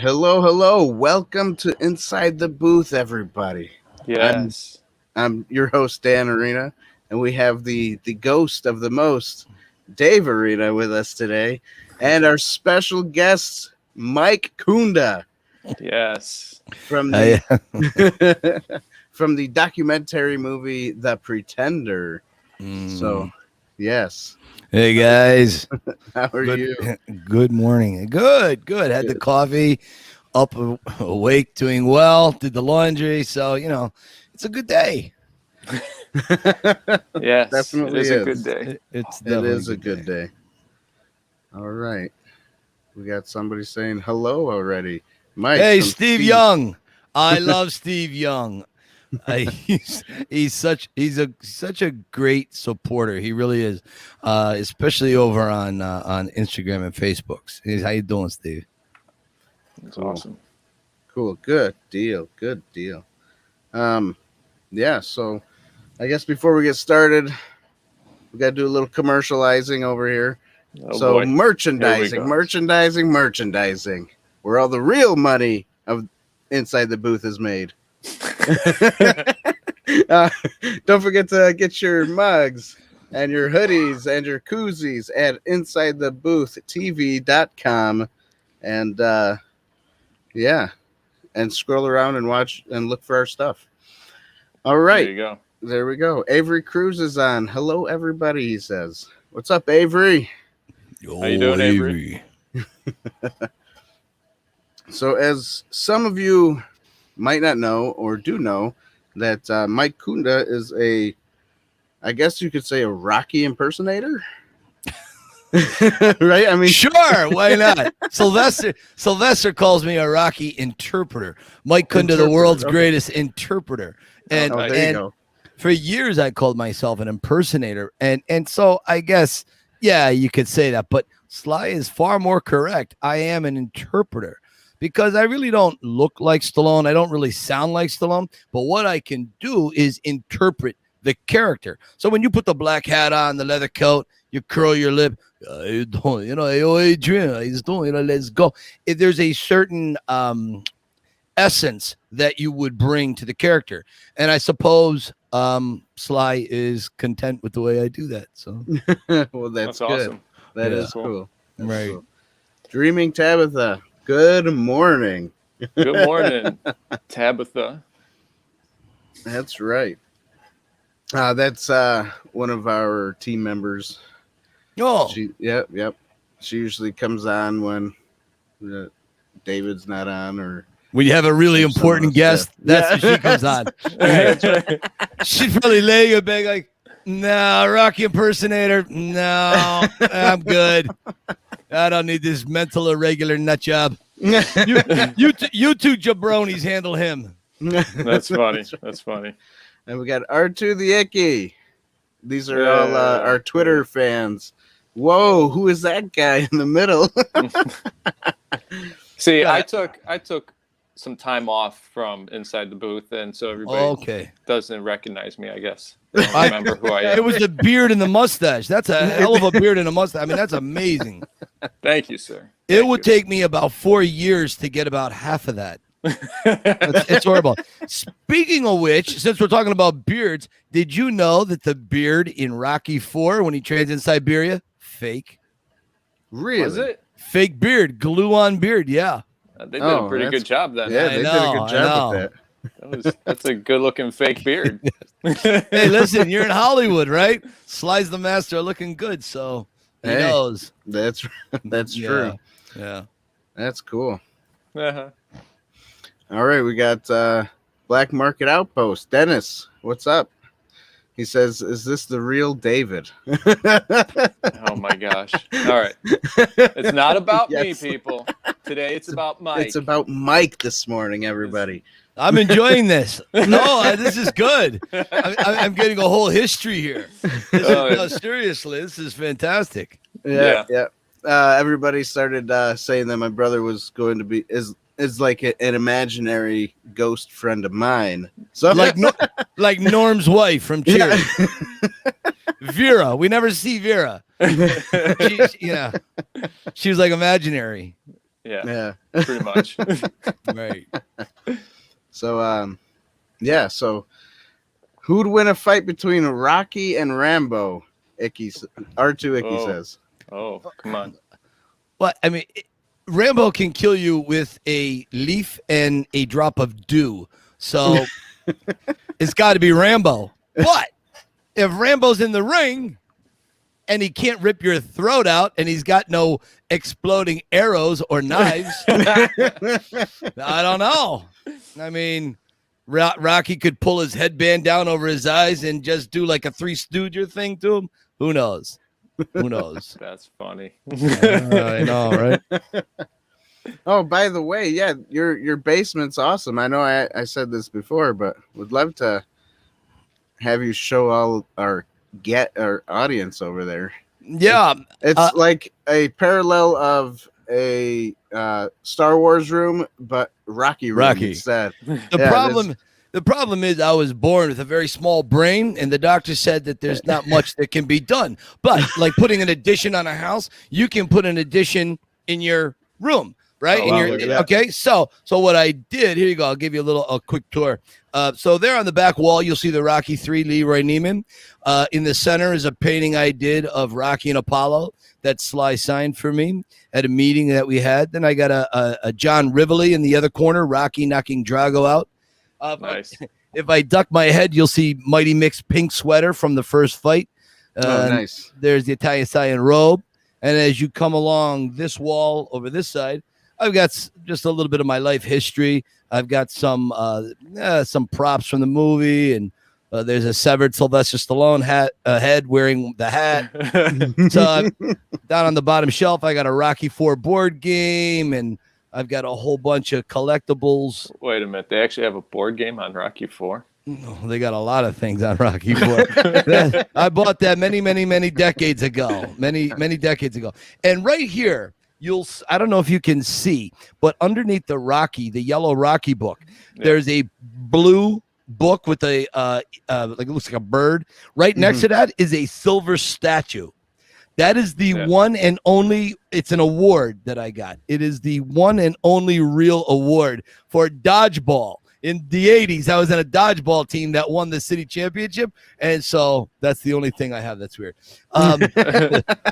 Hello. Welcome to Inside the Booth, everybody. Yes. I'm your host, Dan Arena, and we have the ghost of the most, Dave Arena, with us today, and our special guest, Mike Kunda. Yes. From the from the documentary movie The Pretender. So, yes. Hey guys, How are you? Good morning. Good. Had the coffee, up, awake, doing well. Did the laundry, so it's a good day. Yes, Definitely it is a good day. It is a good day. All right, we got somebody saying hello already. Mike. Hey, Steve Young. I love Steve Young. He's such a great supporter. He really is, especially over on Instagram and Facebook. How you doing, Steve? That's awesome. Cool. Good deal. Yeah. So, I guess before we get started, we got to do a little commercializing over here. Oh, so boy. merchandising, where all the real money of Inside the Booth is made. Don't forget to get your mugs and your hoodies and your koozies at InsideTheBoothTV.com, and and scroll around and watch and look for our stuff. All right, there we go. Avery Cruz is on. Hello, everybody. He says, "What's up, Avery?" How you doing, Avery? So, as some of you might not know or do know, that Mike Kunda is I guess you could say, a Rocky impersonator. Right? I mean, sure, why not? Sylvester calls me a Rocky interpreter. Mike Kunda, the world's greatest interpreter. And, there you go. For years I called myself an impersonator. And so I guess, yeah, you could say that. But Sly is far more correct. I am an interpreter. Because I really don't look like Stallone. I don't really sound like Stallone. But what I can do is interpret the character. So when you put the black hat on, the leather coat, you curl your lip, how you doing? Hey, Adrian, how you doing? Let's go. If there's a certain essence that you would bring to the character. And I suppose Sly is content with the way I do that. So, well, that's good. Awesome. That is cool. That's right. Cool. Dreaming Tabitha. Good morning. Good morning, Tabitha. That's right. That's one of our team members. Oh, Yep. She usually comes on when David's not on, or when you have a really important guest. That's when she comes on. That's right. She'd probably lay you back like, no, Rocky impersonator. No, I'm good. I don't need this mental irregular nut job. You two jabronis handle him. That's funny. That's funny. And we got R2 the Icky. These are all our Twitter fans. Whoa, who is that guy in the middle? See, I took some time off from Inside the Booth, and so everybody doesn't recognize me, I guess. They don't remember who I am. It was the beard and the mustache. That's a hell of a beard and a mustache. I mean, that's amazing. Thank you, sir. It would take me about 4 years to get about half of that. It's horrible. Speaking of which, since we're talking about beards, did you know that the beard in Rocky IV, when he trains in Siberia, fake? Really? Was it? Fake beard, glue on beard, yeah. They did a pretty good job then. Yeah, they did a good job with that. That's a good-looking fake beard. Hey, listen, you're in Hollywood, right? Sly's the master of looking good, so he knows. That's true. Yeah. That's cool. Uh-huh. All right, we got Black Market Outpost. Dennis, what's up? He says, "Is this the real David?" Oh my gosh! All right, it's not about me, people. Today it's about Mike. It's about Mike this morning, everybody. I'm enjoying this. No, this is good. I'm getting a whole history here. No, seriously, this is fantastic. Yeah. Everybody started saying that my brother was going to be is like an imaginary ghost friend of mine. So like Norm's wife from Cheers. Vera. We never see Vera. She was like imaginary. Yeah. Pretty much. Right. So, so who'd win a fight between Rocky and Rambo? R2 Icky says. Oh, come on. Well, I mean, Rambo can kill you with a leaf and a drop of dew. So it's got to be Rambo. But if Rambo's in the ring and he can't rip your throat out and he's got no exploding arrows or knives, I don't know. I mean, Rocky could pull his headband down over his eyes and just do like a Three Stooges thing to him. Who knows? Who knows? That's funny. I know, right? Oh, by the way, yeah, your basement's awesome. I know I said this before, but would love to have you show all our audience over there. Yeah, it's like a parallel of a Star Wars room, but Rocky instead. The problem is I was born with a very small brain, and the doctor said that there's not much that can be done. But like putting an addition on a house, you can put an addition in your room, right? Okay. So what I did, here you go. I'll give you a quick tour. So there on the back wall, you'll see the Rocky III Leroy Neiman. In the center is a painting I did of Rocky and Apollo that Sly signed for me at a meeting that we had. Then I got a John Rivoli in the other corner, Rocky knocking Drago out. Nice. If I duck my head, you'll see Mighty Mick's pink sweater from the first fight. Nice. There's the Italian Stallion robe. And as you come along this wall over this side, I've got just a little bit of my life history. I've got some props from the movie, and there's a severed Sylvester Stallone head wearing the hat. So down on the bottom shelf, I got a Rocky IV board game, and I've got a whole bunch of collectibles. Wait a minute. They actually have a board game on Rocky IV? No, they got a lot of things on Rocky IV. I bought that many decades ago. Many decades ago. And right here, I don't know if you can see, but underneath the yellow Rocky book, there's a blue book with a like it looks like a bird. Right next to that is a silver statue. That is the one and only, it's an award that I got. It is the one and only real award for dodgeball. In the 80s, I was in a dodgeball team that won the city championship. And so that's the only thing I have that's weird.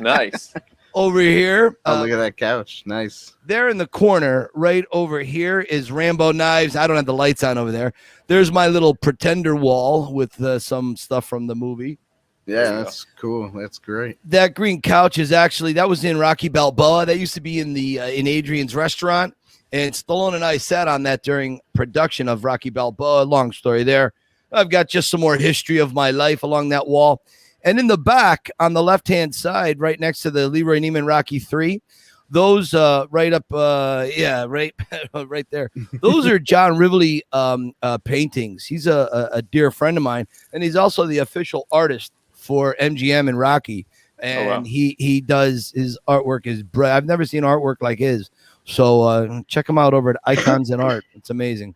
Nice. Over here. Look at that couch. Nice. There in the corner, right over here, is Rambo knives. I don't have the lights on over there. There's my little pretender wall with some stuff from the movie. Yeah, that's cool. That's great. That green couch is actually, that was in Rocky Balboa. That used to be in Adrian's restaurant. And Stallone and I sat on that during production of Rocky Balboa. Long story there. I've got just some more history of my life along that wall. And in the back, on the left-hand side, right next to the Leroy Neiman Rocky III, those right up, right there. Those are John Rivoli paintings. He's a dear friend of mine, and he's also the official artist for MGM and Rocky. And he does, his artwork is bright. I've never seen artwork like his. So check him out over at Icons and Art. It's amazing.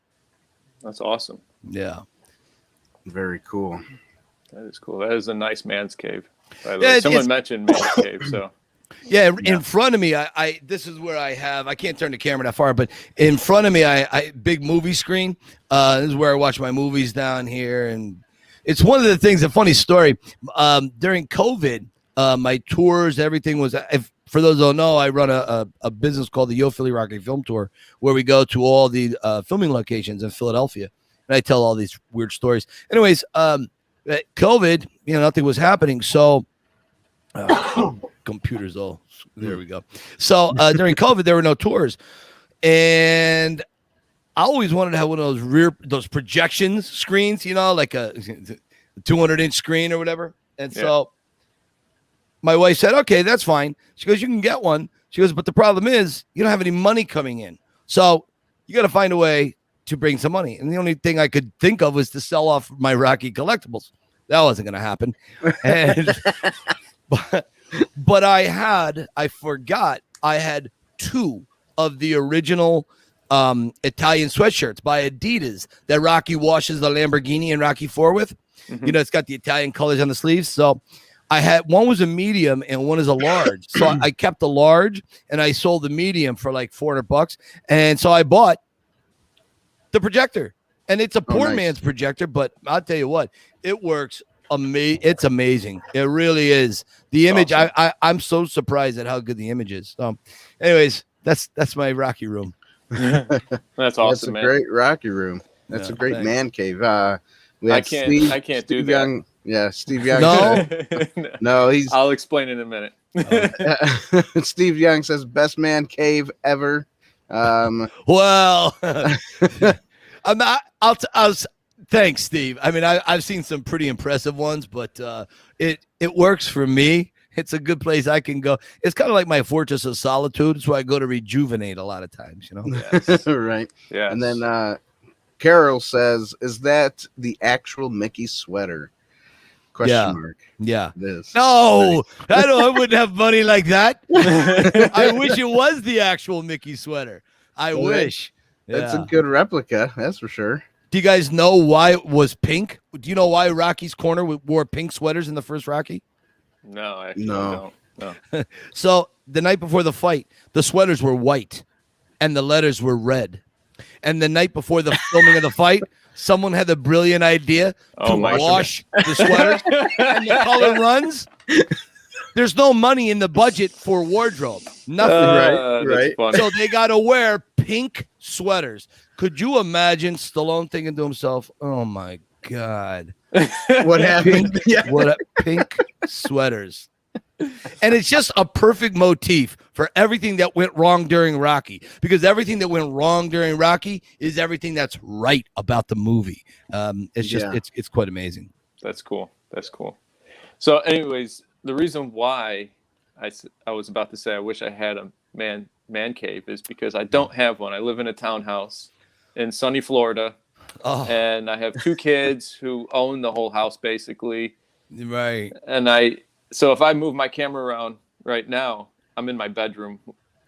That's awesome. Yeah. Very cool. That is cool. That is a nice man's cave. By the way, someone mentioned man's cave, so. Yeah, in front of me, I this is where I can't turn the camera that far, but in front of me, I big movie screen. This is where I watch my movies down here, and it's one of the things. A funny story. During COVID, my tours, everything was. For those who don't know, I run a business called the Yo Philly Rocky Film Tour, where we go to all the filming locations in Philadelphia, and I tell all these weird stories. Anyways, COVID, nothing was happening, so computers. Oh, there we go. So during COVID, there were no tours, and I always wanted to have one of those projection screens, like a 200-inch screen or whatever, and so. My wife said, okay, that's fine. She goes, you can get one. She goes, but the problem is you don't have any money coming in. So you got to find a way to bring some money. And the only thing I could think of was to sell off my Rocky collectibles. That wasn't going to happen. And, but I forgot I had 2 of the original Italian sweatshirts by Adidas that Rocky washes the Lamborghini and Rocky IV with. Mm-hmm. It's got the Italian colors on the sleeves. So I had one was a medium and one is a large. So I kept the large and I sold the medium for like $400. And so I bought the projector, and it's a poor man's projector, but I'll tell you what, it works. It's amazing. It really is. The image, awesome. I'm so surprised at how good the image is. Anyways, that's my Rocky room. That's awesome. That's a great Rocky room. That's a great man cave. I can't do that. Young. Yeah, Steve Young. No, no, I'll explain in a minute. Steve Young says best man cave ever. Well, thanks, Steve. I mean, I've seen some pretty impressive ones, but it works for me. It's a good place I can go. It's kind of like my fortress of solitude. It's where I go to rejuvenate a lot lot of times, you know. Yes. Right. Yeah. And then Carol says, "Is that the actual Mickey sweater?" Question mark. Yeah. This. No, I wouldn't have money like that. I wish it was the actual Mickey sweater. I wish. That's a good replica. That's for sure. Do you guys know why it was pink? Do you know why Rocky's Corner wore pink sweaters in the first Rocky? No, actually, I don't. No. So the night before the fight, the sweaters were white and the letters were red. And the night before the filming of the fight, someone had the brilliant idea to wash the sweaters and the color runs. There's no money in the budget for wardrobe. Nothing. Right. So they got to wear pink sweaters. Could you imagine Stallone thinking to himself, "Oh my God, what happened? What pink sweaters?" And it's just a perfect motif for everything that went wrong during Rocky, because everything that went wrong during Rocky is everything that's right about the movie. It's just it's quite amazing. That's cool. So, anyways, the reason why I was about to say I wish I had a man cave is because I don't have one. I live in a townhouse in sunny Florida, and I have 2 kids who own the whole house basically. Right. And so if I move my camera around right now, I'm in my bedroom,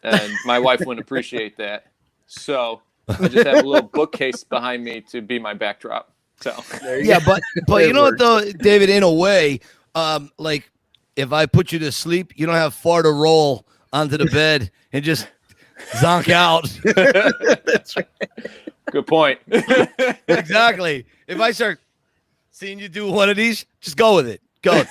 and my wife wouldn't appreciate that. So I just have a little bookcase behind me to be my backdrop. So but you know what though, David, in a way, like if I put you to sleep, you don't have far to roll onto the bed and just zonk out. That's right. Good point. Exactly. If I start seeing you do one of these, just go with it. Go.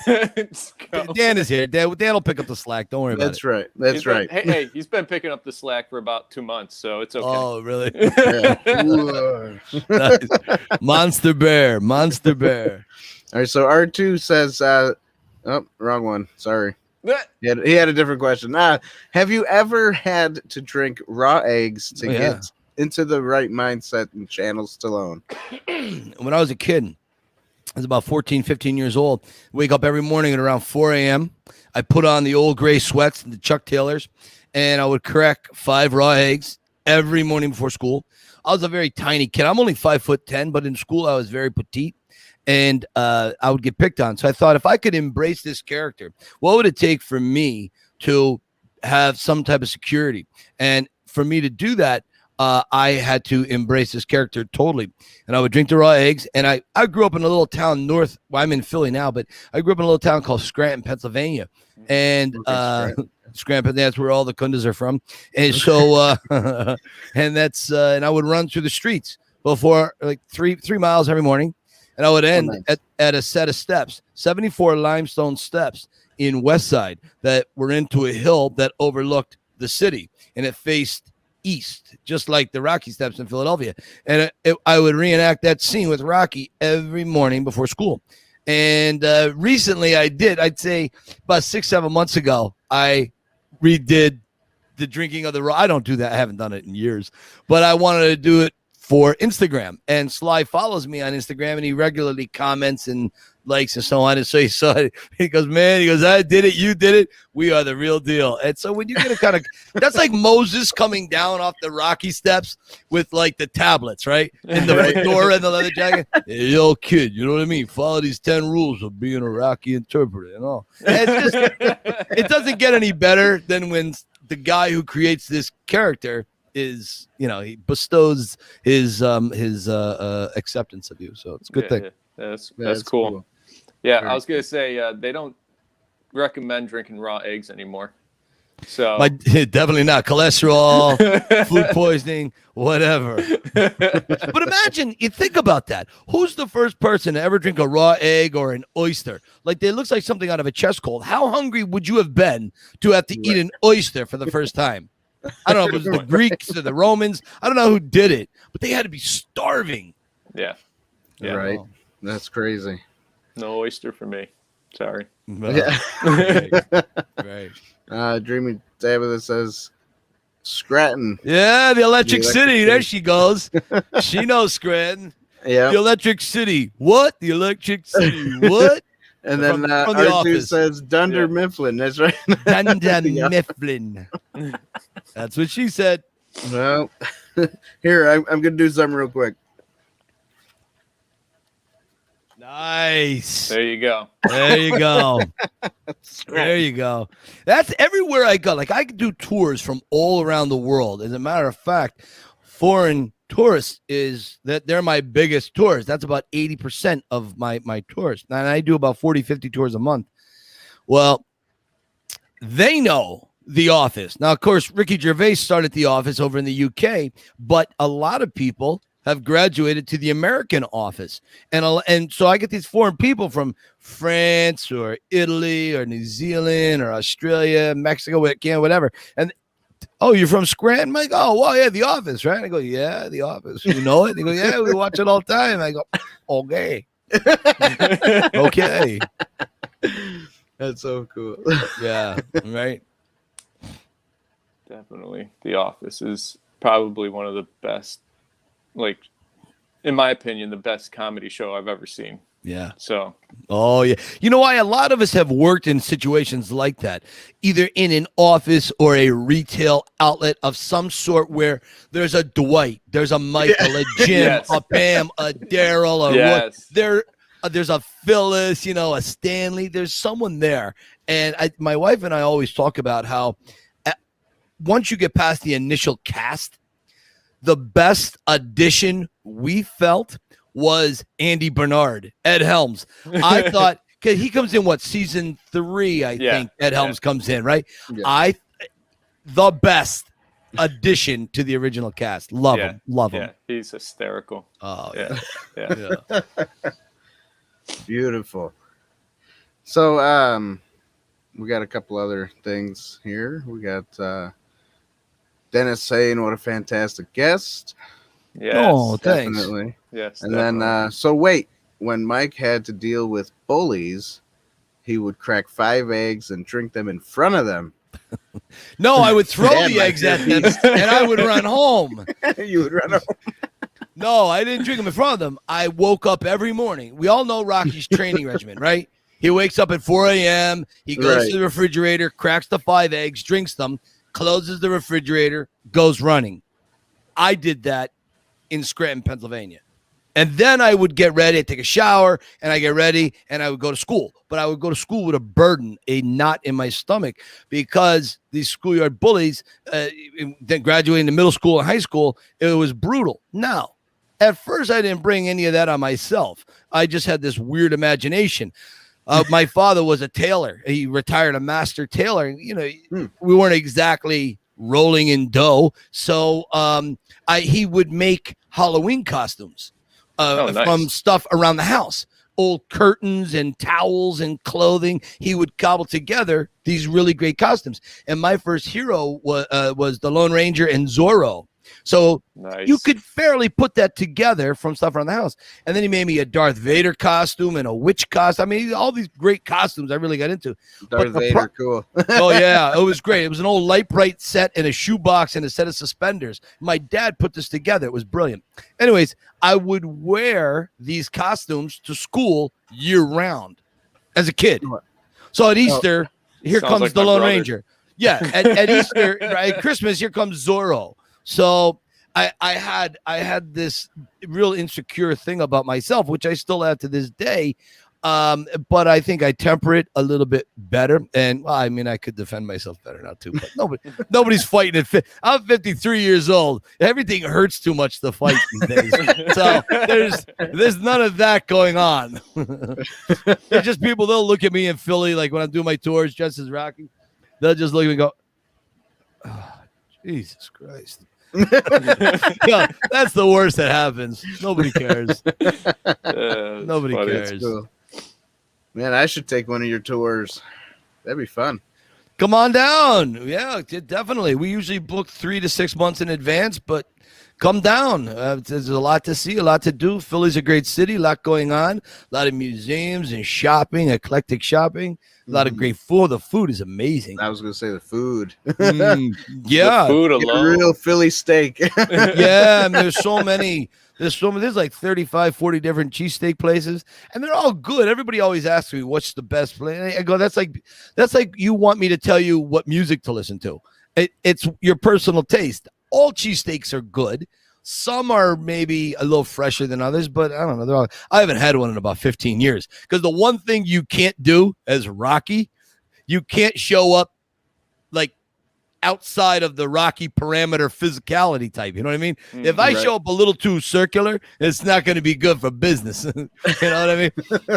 Dan is here. Dan will pick up the slack. Don't worry about it. That's right. Hey, he's been picking up the slack for about 2 months, so it's okay. Oh, really? Yeah. Nice. Monster bear. All right, so R2 says, wrong one. Sorry. He had a different question. Have you ever had to drink raw eggs to get into the right mindset and channel Stallone? When I was a kid, I was about 14, 15 years old. Wake up every morning at around 4 a.m. I put on the old gray sweats and the Chuck Taylors, and I would crack 5 raw eggs every morning before school. I was a very tiny kid. I'm only 5'10", but in school I was very petite, and I would get picked on. So I thought, if I could embrace this character, what would it take for me to have some type of security? And for me to do that, I had to embrace this character totally. And I would drink the raw eggs. And I grew up in a little town north. Well, I'm in Philly now, but I grew up in a little town called Scranton, Pennsylvania. And Scranton, that's where all the Kundas are from. And so, and that's, and I would run through the streets before like 3 miles every morning. And I would end at a set of steps, 74 limestone steps in West Side that were into a hill that overlooked the city. And it faced east, just like the Rocky steps in Philadelphia. And I would reenact that scene with Rocky every morning before school. And recently I'd say about 6-7 months ago, I redid the drinking of the raw. I don't do that. I haven't done it in years, but I wanted to do it for Instagram. And Sly follows me on Instagram, and he regularly comments and likes and so on. And so he saw it. He goes, I did it. You did it. We are the real deal. And so when you get a kind of, that's like Moses coming down off the Rocky steps with like the tablets, right? And the fedora and the leather jacket. Hey, yo, kid, you know what I mean? Follow these 10 rules of being a Rocky interpreter and all. And it doesn't get any better than when the guy who creates this character is, he bestows his acceptance of you. So it's a good thing. That's cool. Yeah, I was gonna say they don't recommend drinking raw eggs anymore. So Definitely not cholesterol, food poisoning, whatever. But imagine, you think about that. Who's the first person to ever drink a raw egg or an oyster? Like, it looks like something out of a chest cold. How hungry would you have been to have to eat an oyster for the first time? I don't know if it was the Greeks or the Romans. I don't know who did it, but they had to be starving. Yeah. Right. That's crazy. No oyster for me. Sorry. Yeah. Right. Dreamy Tabitha says Scranton. Yeah, the Electric The Electric City. City. There she goes. She knows Scranton. Yeah. The Electric City. What? The Electric City. What? And then from the R2 office. says Dunder Mifflin. That's right. Dunder Yeah. Mifflin. That's what she said. Well, here, I'm going to do something real quick. Nice. There you go. There you go. There you go. That's everywhere I go. Like, I do tours from all around the world. As a matter of fact, foreign tourists they're my biggest tours. That's about 80% of my tours. And I do about 40, 50 tours a month. Well, they know The Office. Now, of course, Ricky Gervais started The Office over in the UK, but a lot of people have graduated to the American Office. And so I get these foreign people from France or Italy or New Zealand or Australia, Mexico, whatever. And, oh, you're from Scranton? I go, oh, well, yeah, The Office, right? I go, yeah, The Office. You know it? They go, yeah, we watch it all the time. I go, okay. Okay. That's so cool. Yeah, right. Definitely. The Office is probably one of the best, like, in my opinion, the best comedy show I've ever seen. Yeah. So. Oh, yeah. You know why? A lot of us have worked in situations like that, either in an office or a retail outlet of some sort where there's a Dwight, there's a Michael, a Jim, Yes. a Pam, a Daryl, Yes. there's a Phyllis, a Stanley. There's someone there. And my wife and I always talk about how once you get past the initial cast, the best addition we felt was Andy Bernard, Ed Helms. I thought, because he comes in, season 3, I think Ed Helms comes in, right? Yeah. The best addition to the original cast. Love him. Yeah, he's hysterical. Oh, Yeah. yeah. Beautiful. So, we got a couple other things here. We got Dennis saying what a fantastic guest. Yes. Oh, thanks. Definitely. Yes. And definitely. then, so wait, when Mike had to deal with bullies, he would crack 5 eggs and drink them in front of them. No, I would throw Damn, the I eggs at did. them, and I would run home. You would run over. No, I didn't drink them in front of them. I woke up every morning. We all know Rocky's training regimen, right? He wakes up at 4 a.m. He goes Right. to the refrigerator, cracks the 5 eggs, drinks them, closes the refrigerator, goes running. I did that in Scranton, Pennsylvania. And then I would get ready, I'd take a shower, and I get ready, and I would go to school. But I would go to school with a burden, a knot in my stomach, because these schoolyard bullies, then graduating to middle school and high school, it was brutal. Now, at first, I didn't bring any of that on myself. I just had this weird imagination. My father was a tailor. He retired a master tailor. We weren't exactly rolling in dough. So he would make Halloween costumes nice. from stuff around the house. Old curtains and towels and clothing. He would cobble together these really great costumes. And my first hero was the Lone Ranger and Zorro. So Nice. you could fairly put that together from stuff around the house. And then he made me a Darth Vader costume and a witch costume. I mean, all these great costumes I really got into. Darth Vader, cool. Oh, yeah, it was great. It was an old light bright set and a shoebox and a set of suspenders. My dad put this together. It was brilliant. Anyways, I would wear these costumes to school year round as a kid. So at Easter, here Sounds comes like the my Lone brother. Ranger. Yeah, at Easter, at Christmas, here comes Zorro. So I had this real insecure thing about myself, which I still have to this day. But I think I temper it a little bit better. And well, I mean, I could defend myself better now too. But nobody's fighting at. I'm 53 years old. Everything hurts too much to fight these days. So there's none of that going on. It's just people. They'll look at me in Philly, like when I'm doing my tours, just as Rocky. They'll just look at me and go, oh, Jesus Christ. Yeah, that's the worst that happens. Nobody cares. Nobody cares. Cool. Man, I should take one of your tours. That'd be fun. Come on down. Yeah, definitely. We usually book 3 to 6 months in advance, but come down. There's a lot to see, a lot to do. Philly's a great city, a lot going on, a lot of museums and shopping, eclectic shopping, a lot of great food. The food is amazing. I was going to say the food. Yeah. The food alone. A real Philly steak. Yeah, I mean, there's so many. There's like 35, 40 different cheesesteak places, and they're all good. Everybody always asks me, what's the best place? I go, that's like you want me to tell you what music to listen to. It's your personal taste. All cheesesteaks are good. Some are maybe a little fresher than others, but I don't know. I haven't had one in about 15 years. Because the one thing you can't do as Rocky, you can't show up like outside of the Rocky parameter physicality type. You know what I mean? If I show up a little too circular, it's not going to be good for business. You know what I mean?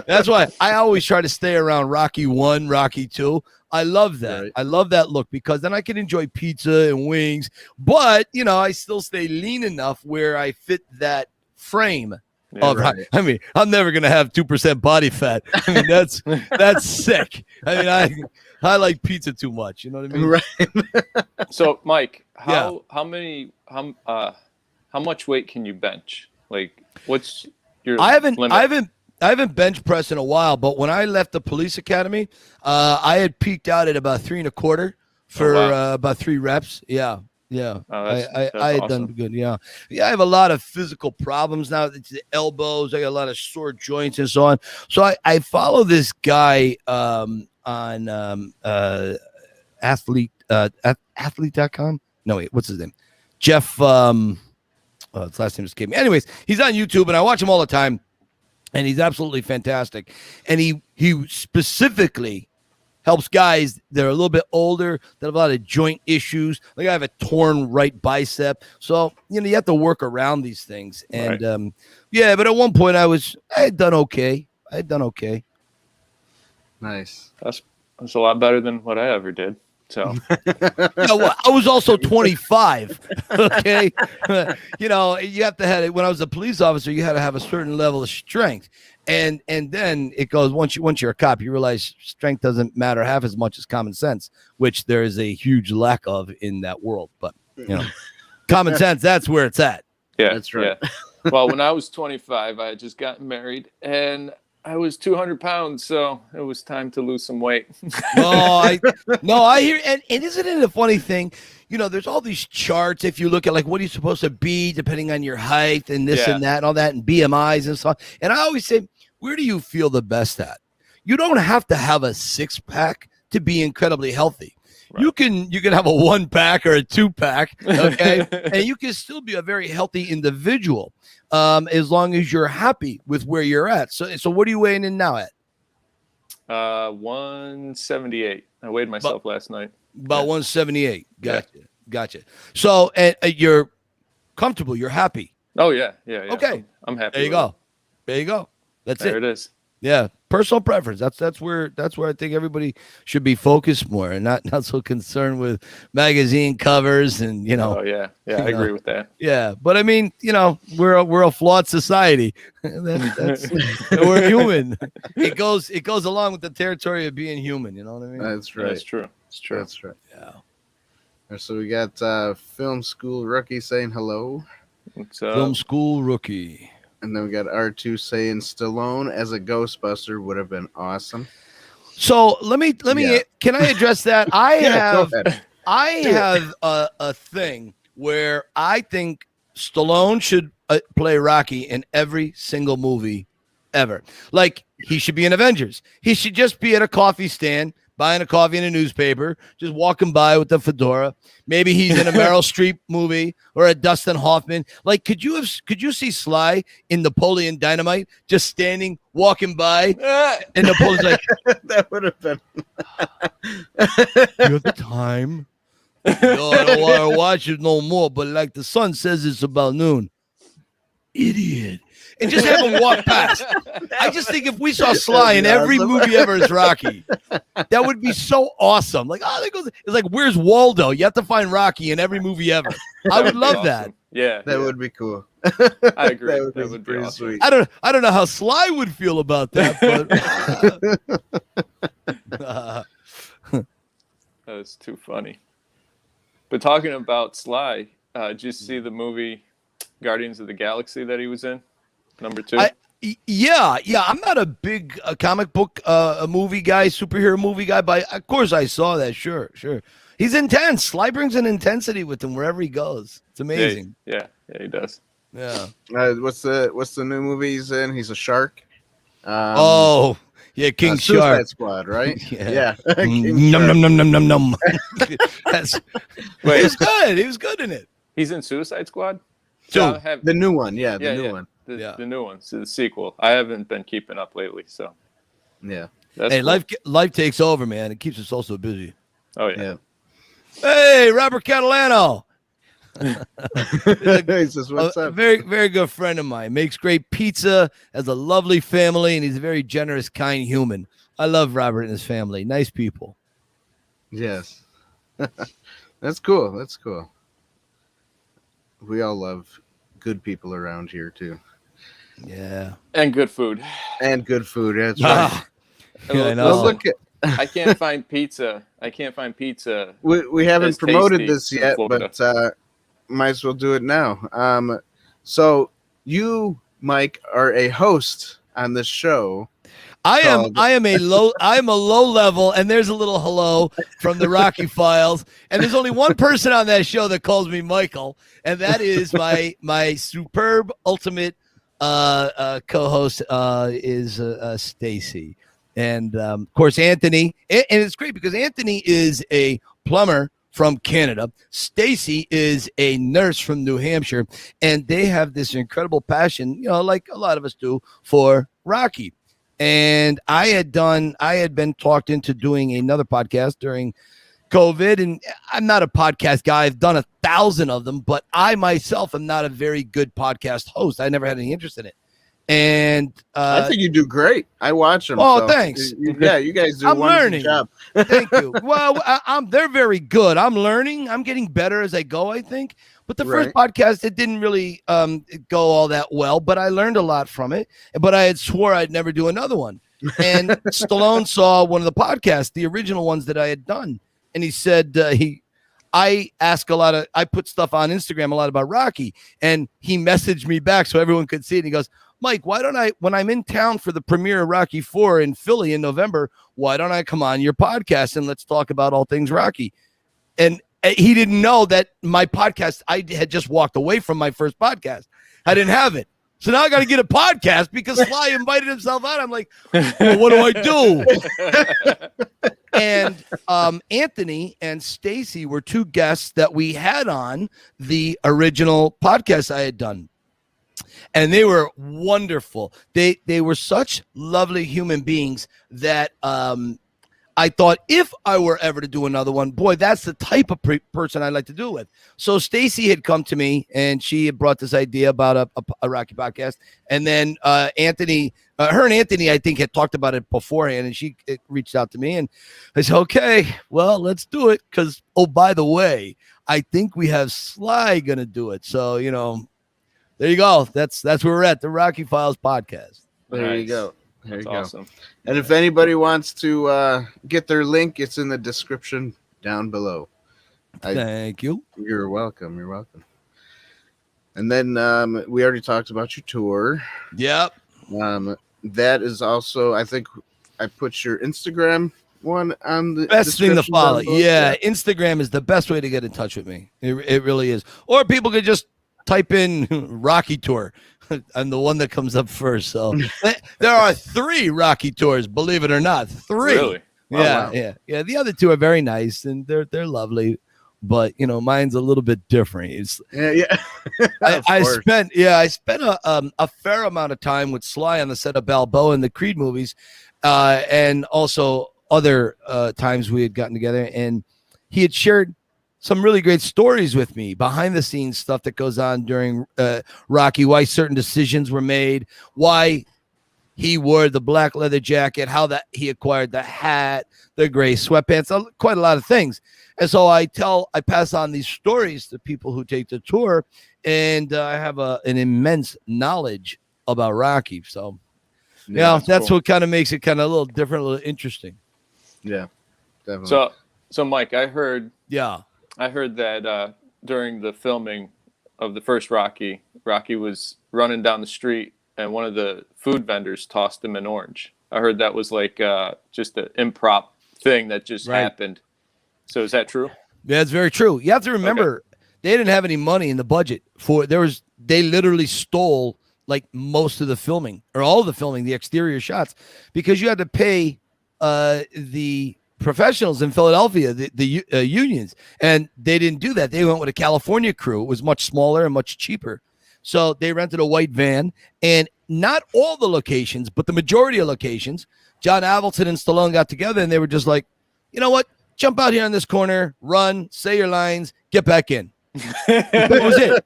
That's why I always try to stay around Rocky 1, Rocky 2. I love that. Right. I love that look because then I can enjoy pizza and wings, but you know, I still stay lean enough where I fit that frame. Yeah, right. I mean, I'm never gonna have 2% body fat. I mean, that's sick. I mean, I like pizza too much. You know what I mean? Right. So, Mike, how much weight can you bench? Like, what's your? I haven't bench pressed in a while, but when I left the police academy, I had peaked out at about 3 1/4 for about 3 reps. Yeah. Yeah, I had done good. Yeah, I have a lot of physical problems now. It's the elbows. I got a lot of sore joints and so on. So I follow this guy on athlete.com. No, wait, what's his name? Jeff. His last name escaped me. Anyways, he's on YouTube, and I watch him all the time, and he's absolutely fantastic. And he specifically helps guys that are a little bit older, that have a lot of joint issues. Like I have a torn right bicep. So, you know, you have to work around these things. And, right. But at one point I had done okay. Nice. That's a lot better than what I ever did. So, well, I was also 25. Okay. You know, you have to have, when I was a police officer, you had to have a certain level of strength. And then it goes, once you're a cop, you realize strength doesn't matter half as much as common sense, which there is a huge lack of in that world. But, you know, common sense, that's where it's at. Yeah, that's right. Yeah. Well, when I was 25, I had just gotten married and I was 200 pounds, so it was time to lose some weight. I hear, and isn't it a funny thing? You know, there's all these charts. If you look at like what are you supposed to be depending on your height and this and that and all that and BMIs and so on. And I always say, where do you feel the best at? You don't have to have a 6-pack to be incredibly healthy. Right. You can have a 1-pack or a 2-pack, okay, and you can still be a very healthy individual, as long as you're happy with where you're at. So what are you weighing in now at? 178. I weighed myself last night. About 178. Gotcha. So you're comfortable. You're happy. Oh yeah. Okay, I'm happy. There you go. That's there it is. Yeah, personal preference. That's where I think everybody should be focused more and not so concerned with magazine covers and you know. Oh yeah, I agree with that. Yeah, but I mean, you know, we're a flawed society. That's we're human. It goes along with the territory of being human. You know what I mean? That's right. That's true. It's true. That's right. Yeah. So we got Film School Rookie saying hello. What's up? Film School Rookie. And then we got R2 saying Stallone as a Ghostbuster would have been awesome. So let me can I address that? I have a thing where I think Stallone should play Rocky in every single movie ever. Like he should be in Avengers. He should just be at a coffee stand buying a coffee and a newspaper, just walking by with the fedora. Maybe he's in a Meryl Streep movie or a Dustin Hoffman. Like, could you see Sly in Napoleon Dynamite just standing, walking by, and Napoleon's like, that would have been. "You have the time? No, I don't want to watch it no more. But like the sun says, it's about noon. Idiot." And just have him walk past. I just think if we saw Sly in every movie ever as Rocky, that would be so awesome. Like, oh, there goes. It's like, where's Waldo? You have to find Rocky in every movie ever. I would love that. Yeah, that would be cool. I agree. That would be awesome. sweet. I don't know how Sly would feel about that, but That was too funny. But talking about Sly, did you see the movie Guardians of the Galaxy that he was in? Number 2? Yeah. I'm not a big comic book movie guy, superhero movie guy, but of course I saw that. Sure. He's intense. Sly brings an intensity with him wherever he goes. It's amazing. Yeah, he does. Yeah. What's the new movie he's in? He's a shark. Yeah, King Suicide Shark. Squad, right? Yeah. King Num, Shark. num, num, num, num, num. Wait. He was good. He was good in it. He's in Suicide Squad? So, The new one, the new one. The new one, so the sequel. I haven't been keeping up lately, so Yeah. that's hey, cool. life takes over, man. It keeps us all so busy. Oh yeah. Hey, Robert Catalano. He says, "What's a up?" very, very good friend of mine. Makes great pizza, has a lovely family, and he's a very generous, kind human. I love Robert and his family. Nice people. Yes. That's cool. That's cool. We all love good people around here too. Yeah. And good food. And good food. That's right. Yeah, I know. Well, look at, I can't find pizza. we haven't As promoted tasty this in yet, Florida. but might as well do it now. So you, Mike, are a host on this show. I am a low level, and there's a little hello from the Rocky Files, and there's only one person on that show that calls me Michael, and that is my superb ultimate co-host is Stacy, and of course Anthony, and it's great because Anthony is a plumber from Canada. Stacy is a nurse from New Hampshire, and they have this incredible passion, like a lot of us do, for Rocky. And I had been talked into doing another podcast during COVID, and I'm not a podcast guy. I've done 1,000 of them, but I myself am not a very good podcast host. I never had any interest in it. And I think you do great. I watch them. Oh, thanks. You guys do. I'm a wonderful learning. job. Thank you. Well, they're very good. I'm learning. I'm getting better as I go, I think. But the first podcast, it didn't really go all that well, but I learned a lot from it. But I had swore I'd never do another one. And Stallone saw one of the podcasts, the original ones that I had done. And he said, I put stuff on Instagram a lot about Rocky. And he messaged me back so everyone could see it. And he goes, Mike, why don't I, when I'm in town for the premiere of Rocky 4 in Philly in November, why don't I come on your podcast and let's talk about all things Rocky? And he didn't know that my podcast, I had just walked away from my first podcast. I didn't have it. So now I got to get a podcast because Sly invited himself out. I'm like, well, what do I do? And Anthony and Stacy were two guests that we had on the original podcast I had done. And they were wonderful. They were such lovely human beings that I thought if I were ever to do another one, boy, that's the type of person I'd like to do it with. So Stacy had come to me and she had brought this idea about a Rocky podcast. And then Anthony, her and Anthony, I think, had talked about it beforehand, and she reached out to me and I said, okay, well, let's do it. Because, oh, by the way, I think we have Sly going to do it. So, there you go. That's where we're at, the Rocky Files podcast. There you go. There That's you go. awesome. And if anybody wants to get their link, it's in the description down below. Thank you. You're welcome. You're welcome. And then we already talked about your tour. Yep. That is also, I think I put your Instagram one on the best thing to description follow. down below. Yeah, Instagram is the best way to get in touch with me. It really is. Or people could just type in Rocky Tour. I'm the one that comes up first. So there are 3 Rocky tours, believe it or not. 3. Really? wow. Yeah. The other two are very nice and they're lovely, but mine's a little bit different. It's Yeah. I spent a fair amount of time with Sly on the set of Balboa and the Creed movies, and also other times we had gotten together, and he had shared some really great stories with me, behind the scenes stuff that goes on during Rocky, why certain decisions were made, why he wore the black leather jacket, how that he acquired the hat, the gray sweatpants, quite a lot of things. And so I pass on these stories to people who take the tour, and I have an immense knowledge about Rocky. So, that's cool. What kind of makes it kind of a little different, a little interesting. Yeah, definitely. So Mike, I heard that during the filming of the first Rocky was running down the street, and one of the food vendors tossed him an orange. I heard that was like just an improp thing that just happened. So is that true? Yeah, it's very true. You have to remember, they didn't have any money in the budget they literally stole like most of the filming, or all of the filming, the exterior shots, because you had to pay the professionals in Philadelphia, the unions, and they didn't do that. They went with a California crew. It was much smaller and much cheaper. So they rented a white van, and not all the locations, but the majority of locations, John Avildsen and Stallone got together, and they were just like, you know what? Jump out here on this corner, run, say your lines, get back in. That was it.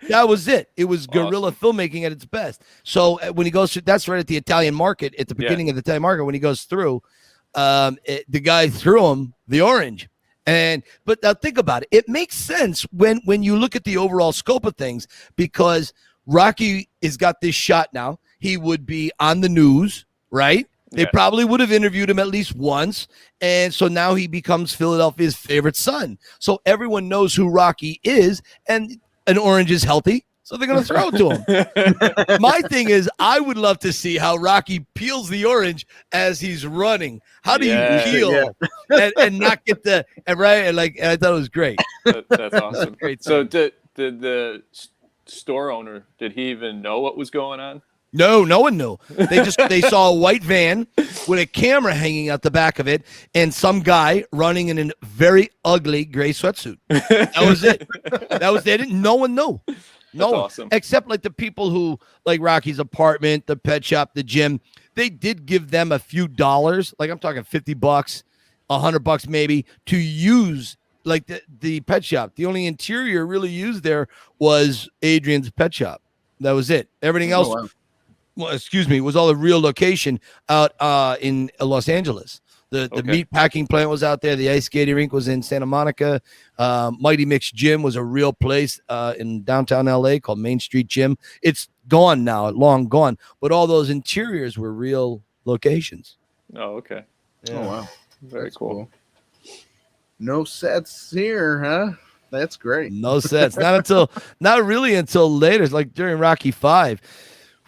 That was it. It was guerrilla filmmaking at its best. So when he goes through, that's right at the Italian market, at the beginning of the Italian market, when he goes through, the guy threw him the orange. But now think about it. It makes sense when you look at the overall scope of things, because Rocky has got this shot now. He would be on the news, right? They probably would have interviewed him at least once. And so now he becomes Philadelphia's favorite son. So everyone knows who Rocky is, and an orange is healthy. So they're going to throw it to him. My thing is, I would love to see how Rocky peels the orange as he's running. How do you peel and not get right? And I thought it was great. That's awesome. Great. So did the store owner, did he even know what was going on? No one knew. They saw a white van with a camera hanging out the back of it, and some guy running in a very ugly gray sweatsuit. That was it. No one knew. No one, awesome. Except like the people who, like Rocky's apartment, the pet shop, the gym, they did give them a few dollars. Like I'm talking $50, $100 maybe, to use like the pet shop. The only interior really used there was Adrian's pet shop. That was it. Everything else, was all a real location out in Los Angeles. The meat packing plant was out there. The ice skating rink was in Santa Monica. Mighty Mix Gym was a real place in downtown LA called Main Street Gym. It's gone now, long gone. But all those interiors were real locations. Oh, okay. Yeah. Oh, wow. Very cool. No sets here, huh? That's great. No sets. Not really until later. It's like during Rocky V.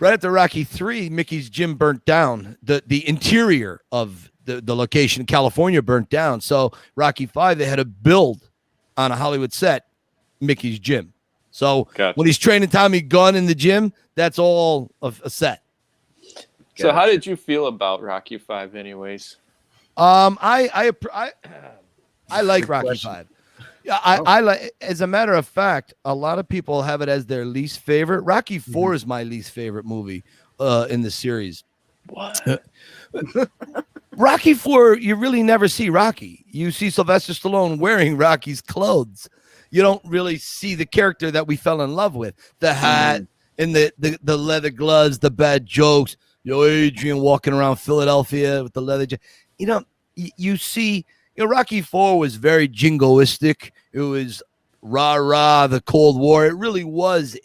Right after Rocky III, Mickey's gym burnt down. The interior of the location in California burnt down. So Rocky V, they had to build on a Hollywood set Mickey's gym. So when he's training Tommy Gunn in the gym, that's all a set. So how did you feel about Rocky V anyways? I like Rocky V. Yeah, I like. As a matter of fact, a lot of people have it as their least favorite. Rocky IV is my least favorite movie in the series. What? Rocky IV, you really never see Rocky. You see Sylvester Stallone wearing Rocky's clothes. You don't really see the character that we fell in love with. The hat and the leather gloves, the bad jokes. Adrian walking around Philadelphia with the leather jacket. You see, Rocky IV was very jingoistic. It was rah-rah, the Cold War. It really was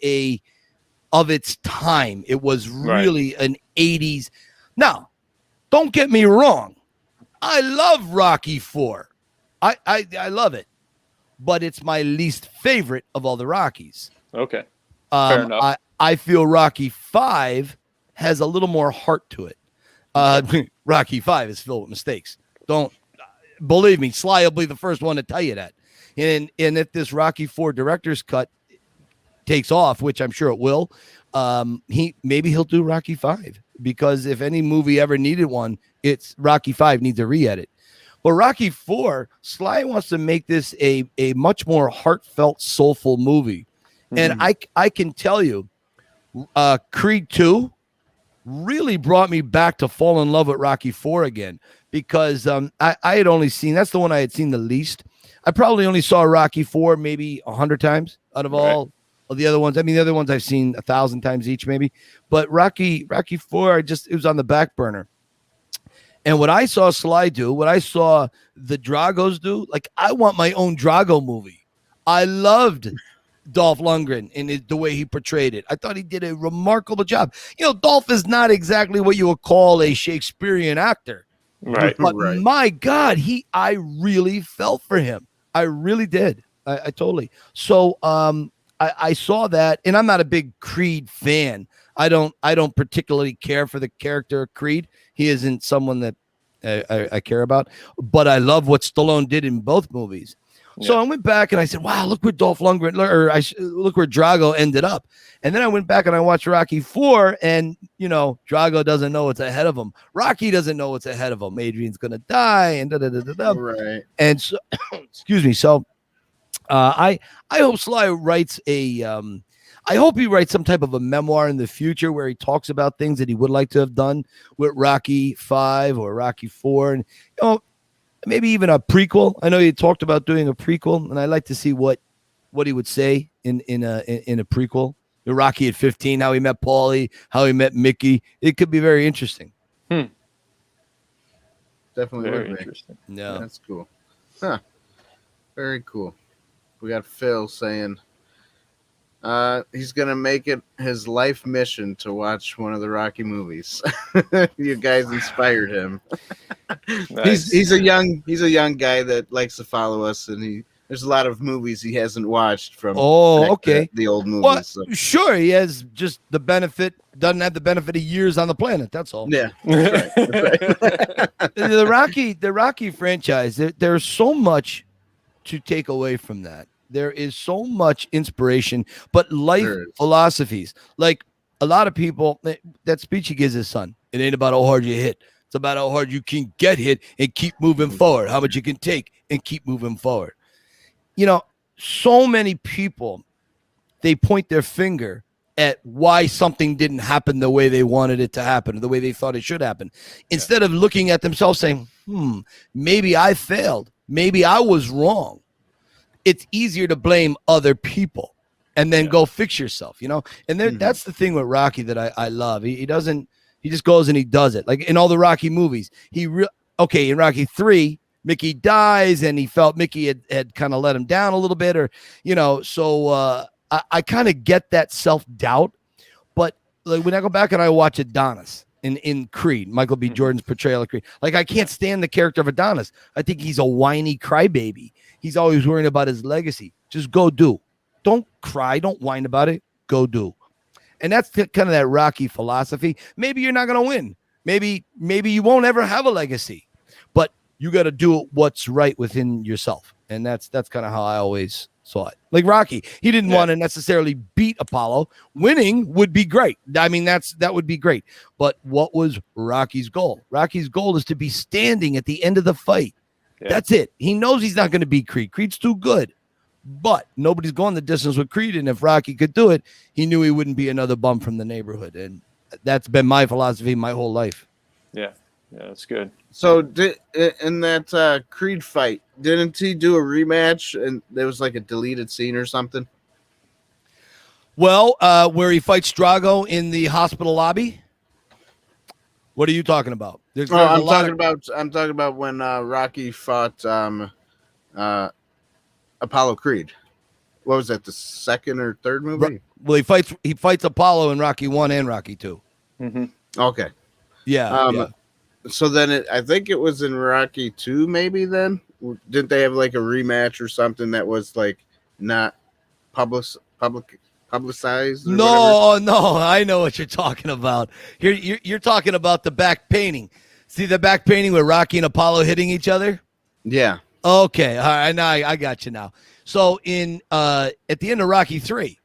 of its time. It was really an 80s. Now, don't get me wrong. I love Rocky IV. I love it. But it's my least favorite of all the Rockies. Okay. Fair enough. I feel Rocky V has a little more heart to it. Rocky V is filled with mistakes. Don't believe me. Sly will be the first one to tell you that. And if this Rocky IV director's cut takes off, which I'm sure it will, he'll do Rocky V, because if any movie ever needed one, it's Rocky V needs a re-edit. But Rocky 4, Sly wants to make this a much more heartfelt, soulful movie. And I can tell you, Creed 2 really brought me back to fall in love with Rocky 4 again, because I had only seen, that's the one I had seen the least. I probably only saw Rocky 4 maybe 100 times out of all of the other ones. I mean, the other ones I've seen 1,000 times each maybe. But Rocky 4, it was on the back burner. And what I saw Sly do, what I saw the Dragos do, like, I want my own Drago movie. I loved Dolph Lundgren in the way he portrayed it. I thought he did a remarkable job. You know, Dolph is not exactly what you would call a Shakespearean actor. Right. But my God, I really felt for him. I really did. I totally. So I saw that, and I'm not a big Creed fan. I don't particularly care for the character of Creed. He isn't someone that I care about, but I love what Stallone did in both movies. Yeah. So I went back and I said, wow, look where Dolph Lundgren, look where Drago ended up. And then I went back and I watched Rocky 4, and, you know, Drago doesn't know what's ahead of him. Rocky doesn't know what's ahead of him. Adrian's going to die, and da-da-da-da-da. Right. And so, excuse me. So I hope Sly writes I hope he writes some type of a memoir in the future where he talks about things that he would like to have done with Rocky 5 or Rocky 4, and, you know, maybe even a prequel. I know you talked about doing a prequel, and I'd like to see what he would say in a prequel. The Rocky at 15, how he met Paulie, how he met Mickey. It could be very interesting. Definitely very would be. interesting. Yeah, that's cool. Huh. Very cool. We got Phil saying he's gonna make it his life mission to watch one of the Rocky movies. You guys inspired him. Nice. He's a young guy that likes to follow us, and there's a lot of movies he hasn't watched from the old movies. Well, so. Sure, he has just doesn't have the benefit of years on the planet. That's all. Yeah, that's right. The Rocky franchise, there's so much to take away from that. There is so much inspiration, but life philosophies. Like, a lot of people, that speech he gives his son, it ain't about how hard you hit. It's about how hard you can get hit and keep moving forward, how much you can take and keep moving forward. You know, so many people, they point their finger at why something didn't happen the way they wanted it to happen, or the way they thought it should happen, instead of looking at themselves saying, maybe I failed. Maybe I was wrong. It's easier to blame other people and then go fix yourself, you know? And that's the thing with Rocky that I love. He just goes and he does it. Like in all the Rocky movies, in Rocky 3, Mickey dies and he felt Mickey had kind of let him down a little bit, or, you know, so I kind of get that self-doubt. But like, when I go back and I watch Adonis in Creed, Michael B. Jordan's portrayal of Creed, like, I can't stand the character of Adonis. I think he's a whiny crybaby. He's always worrying about his legacy. Just go do. Don't cry. Don't whine about it. Go do. And that's kind of that Rocky philosophy. Maybe you're not going to win. Maybe you won't ever have a legacy. But you got to do what's right within yourself. And that's kind of how I always saw it. Like Rocky, he didn't want to necessarily beat Apollo. Winning would be great. I mean, that would be great. But what was Rocky's goal? Rocky's goal is to be standing at the end of the fight. Yeah. That's it. He knows he's not going to beat Creed. Creed's too good. But nobody's going the distance with Creed. And if Rocky could do it, he knew he wouldn't be another bum from the neighborhood. And that's been my philosophy my whole life. Yeah. Yeah, that's good. So in that Creed fight, didn't he do a rematch and there was like a deleted scene or something? Well, where he fights Drago in the hospital lobby? What are you talking about? I'm talking about when Rocky fought Apollo Creed. What was that? The second or third movie? Well, he fights Apollo in Rocky 1 and Rocky 2. Mm-hmm. Okay. Yeah. So then I think it was in Rocky 2, maybe then? Didn't they have like a rematch or something that was like not publicized? No, I know what you're talking about. You're talking about the back painting. See the back painting with Rocky and Apollo hitting each other? Yeah. Okay. All right. Now I got you now. So at the end of Rocky 3,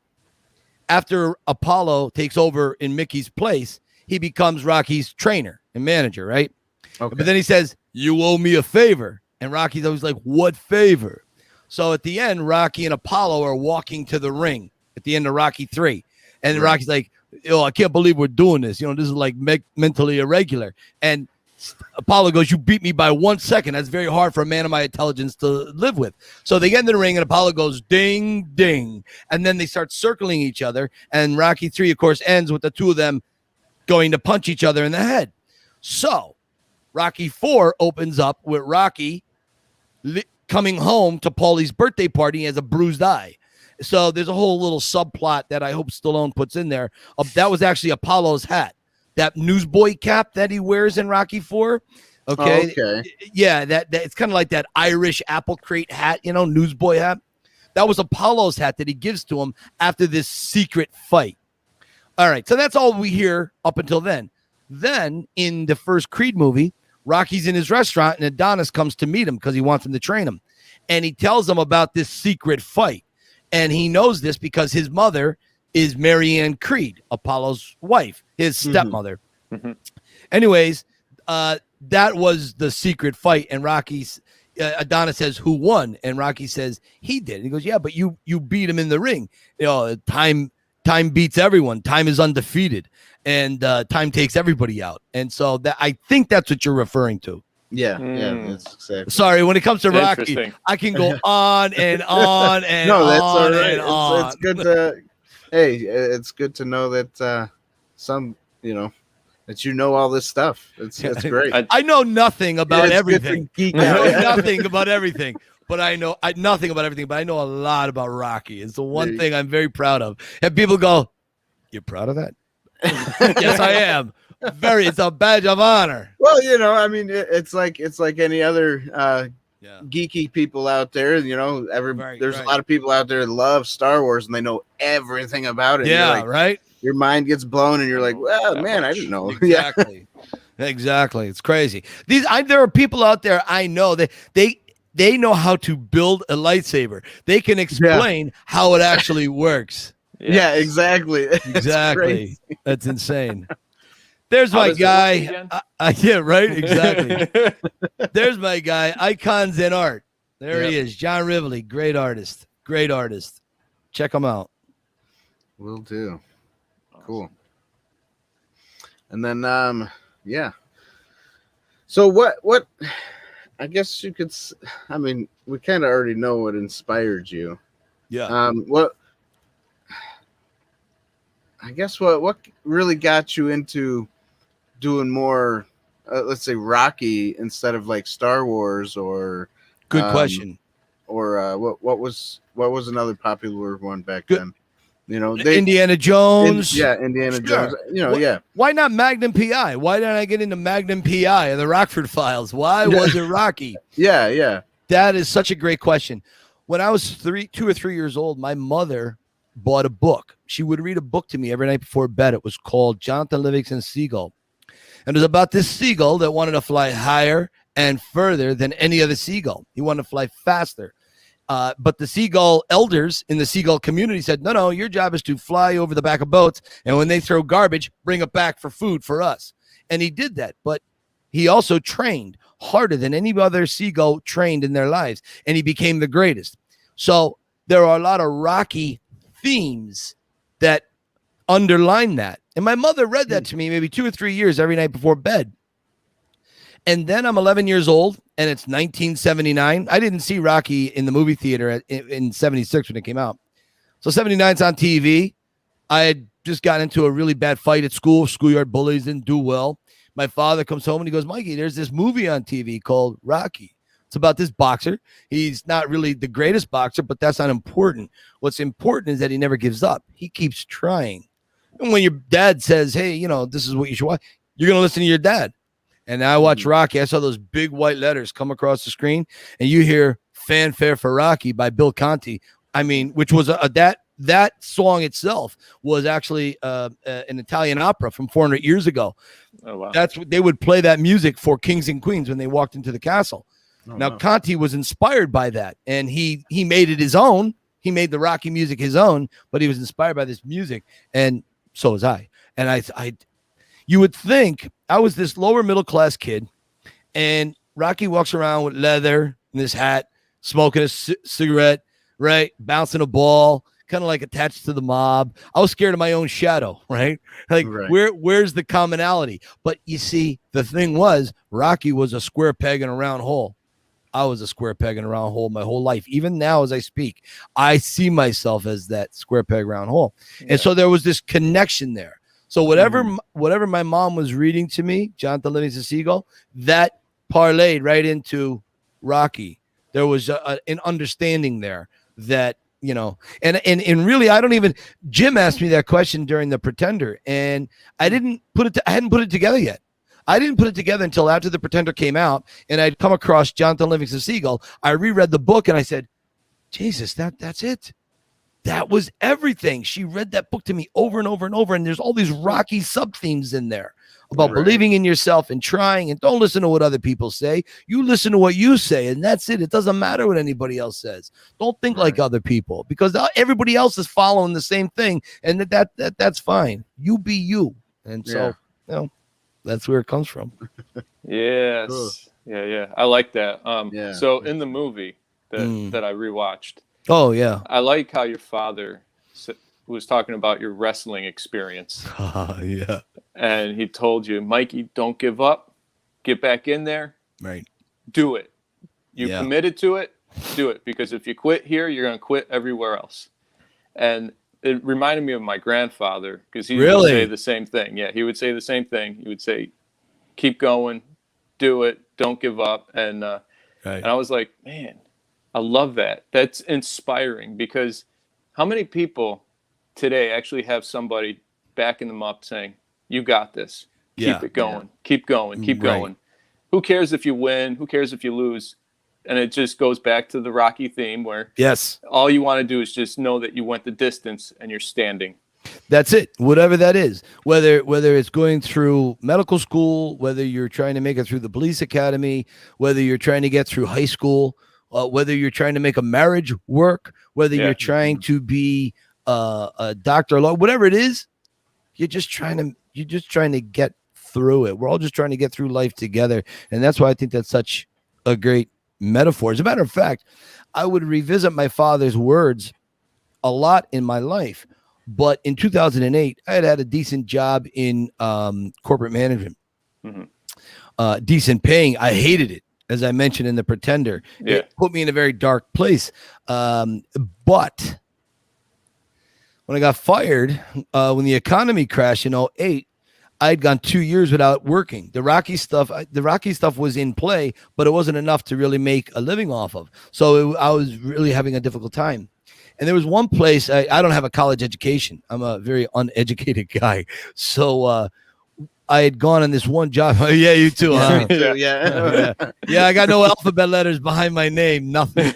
after Apollo takes over in Mickey's place, he becomes Rocky's trainer and manager, right? Okay. But then he says, "You owe me a favor." And Rocky's always like, what favor? So at the end, Rocky and Apollo are walking to the ring at the end of Rocky 3. And Right. Rocky's like, I can't believe we're doing this. This is like mentally irregular. And Apollo goes, you beat me by 1 second. That's very hard for a man of my intelligence to live with. So they get in the ring and Apollo goes, ding, ding. And then they start circling each other. And Rocky 3, of course, ends with the two of them going to punch each other in the head. So Rocky 4 opens up with Rocky coming home to Paulie's birthday party as a bruised eye. So there's a whole little subplot that I hope Stallone puts in there. That was actually Apollo's hat, that newsboy cap that he wears in Rocky 4. Okay. Oh, okay. Yeah, that it's kind of like that Irish apple crate hat, newsboy hat. That was Apollo's hat that he gives to him after this secret fight. All right, so that's all we hear up until then. Then in the first Creed movie, Rocky's in his restaurant and Adonis comes to meet him because he wants him to train him. And he tells him about this secret fight. And he knows this because his mother is Marianne Creed, Apollo's wife, his stepmother. Mm-hmm. Anyways, that was the secret fight. And Rocky's Adonis says, who won? And Rocky says, he did. And he goes, yeah, but you beat him in the ring. Time beats everyone. Time is undefeated. And time takes everybody out. And so that I think that's what you're referring to. Yeah, that's exactly. Sorry, when it comes to Rocky, I can go on and on and no, that's on all right. and on. It's good to, it's good to know that that you know all this stuff. It's great. I know nothing about everything. Geek I know out. nothing about everything. But I know nothing about everything, but I know a lot about Rocky. It's the one thing I'm very proud of. And people go, "You're proud of that?" Yes, I am. It's a badge of honor. Well, it's like any other geeky people out there. There's a lot of people out there that love Star Wars and they know everything about it. Yeah, right. Your mind gets blown and you're like, well, man, I didn't know. Exactly. Exactly. It's crazy. There are people out there I know that they know how to build a lightsaber. They can explain how it actually works. Yes. Yeah, exactly. Exactly. That's insane. There's my guy. Yeah, right. Exactly. There's my guy. Icons in art. There he is. John Rivoli. Great artist. Great artist. Check him out. Will do. Cool. And then, So what? I guess you could. We kind of already know what inspired you. Yeah. What? I guess what really got you into doing more, let's say Rocky instead of like Star Wars or good question. Or what was another popular one back then? Indiana Jones. Indiana Jones. Why not Magnum PI? Why didn't I get into Magnum PI and the Rockford Files? Why was it Rocky? Yeah. That is such a great question. When I was 2 or 3 years old, my mother bought a book. She would read a book to me every night before bed. It was called Jonathan Livingston's Seagull. And it was about this seagull that wanted to fly higher and further than any other seagull. He wanted to fly faster. But the seagull elders in the seagull community said, no, your job is to fly over the back of boats. And when they throw garbage, bring it back for food for us. And he did that. But he also trained harder than any other seagull trained in their lives. And he became the greatest. So there are a lot of Rocky themes that underline that. And my mother read that to me maybe 2 or 3 years every night before bed. And then I'm 11 years old and it's 1979. I didn't see Rocky in the movie theater in 76 when it came out. So 79's on TV. I had just gotten into a really bad fight at school. Schoolyard bullies, didn't do well. My father comes home and he goes, Mikey, there's this movie on TV called Rocky. It's about this boxer. He's not really the greatest boxer, but that's not important. What's important is that he never gives up. He keeps trying. And when your dad says, hey, this is what you should watch, you're going to listen to your dad. And I watch Rocky. I saw those big white letters come across the screen, and you hear Fanfare for Rocky by Bill Conti. Which was that song itself was actually an Italian opera from 400 years ago. Oh, wow. That's what they would play that music for kings and queens when they walked into the castle. Now, Conti was inspired by that, and he made it his own. He made the Rocky music his own, but he was inspired by this music, and so was I. And you would think I was this lower middle class kid, and Rocky walks around with leather in his hat, smoking a cigarette, right? Bouncing a ball, kind of like attached to the mob. I was scared of my own shadow, right? Like, where's the commonality? But you see, the thing was, Rocky was a square peg in a round hole. I was a square peg in a round hole my whole life. Even now, as I speak, I see myself as that square peg round hole. Yeah. And so there was this connection there. So whatever my mom was reading to me, Jonathan Livingston Seagull, that parlayed right into Rocky. There was an understanding there that, you know, and really, I don't even, Jim asked me that question during The Pretender, and I hadn't put it together yet. I didn't put it together until after The Pretender came out, and I'd come across Jonathan Livingston Seagull. I reread the book, and I said, Jesus, that's it. That was everything. She read that book to me over and over and over, and there's all these Rocky sub-themes in there about believing in yourself and trying, and don't listen to what other people say. You listen to what you say, and that's it. It doesn't matter what anybody else says. Don't think like other people, because everybody else is following the same thing, and that's fine. You be you. And so, you know, that's where it comes from. Yes. Cool. Yeah. I like that. So in the movie that I rewatched. Oh, yeah. I like how your father was talking about your wrestling experience. Yeah. And he told you, Mikey, don't give up. Get back in there. Right. Do it. You committed to it. Do it. Because if you quit here, you're going to quit everywhere else. And it reminded me of my grandfather, because he would say the same thing. Yeah, he would say the same thing. He would say, keep going, do it, don't give up. And and I was like, man, I love that. That's inspiring, because how many people today actually have somebody backing them up saying, you got this. Keep it going. Keep going. Keep going. Who cares if you win? Who cares if you lose? And it just goes back to the Rocky theme where all you want to do is just know that you went the distance and you're standing. That's it. Whatever that is, whether it's going through medical school, whether you're trying to make it through the police academy, whether you're trying to get through high school, whether you're trying to make a marriage work, whether you're trying to be a doctor or law, whatever it is, you're just trying to get through it. We're all just trying to get through life together. And that's why I think that's such a great metaphor. As a matter of fact, I would revisit my father's words a lot in my life. But in 2008, I had a decent job in corporate management, decent paying. I hated it, as I mentioned in The Pretender. It put me in a very dark place. But when I got fired, when the economy crashed in 2008, I'd gone 2 years without working. The Rocky stuff was in play, but it wasn't enough to really make a living off of. So I was really having a difficult time. And there was one place, I don't have a college education. I'm a very uneducated guy. So I had gone on this one job. Yeah, you too, huh? Yeah, I got no alphabet letters behind my name, nothing.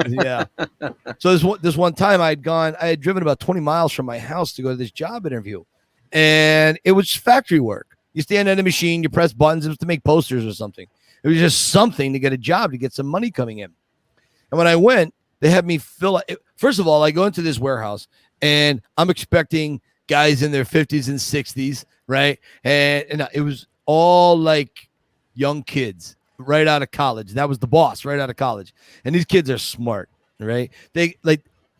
Yeah. So this one time I had driven about 20 miles from my house to go to this job interview. And it was factory work. You stand at a machine, you press buttons. It was to make posters or something. It was just something to get a job, to get some money coming in. And when I went, they had me fill out. First of all, I go into this warehouse, and I'm expecting guys in their 50s and 60s, right? And it was all like young kids right out of college. That was the boss right out of college. And these kids are smart, right? They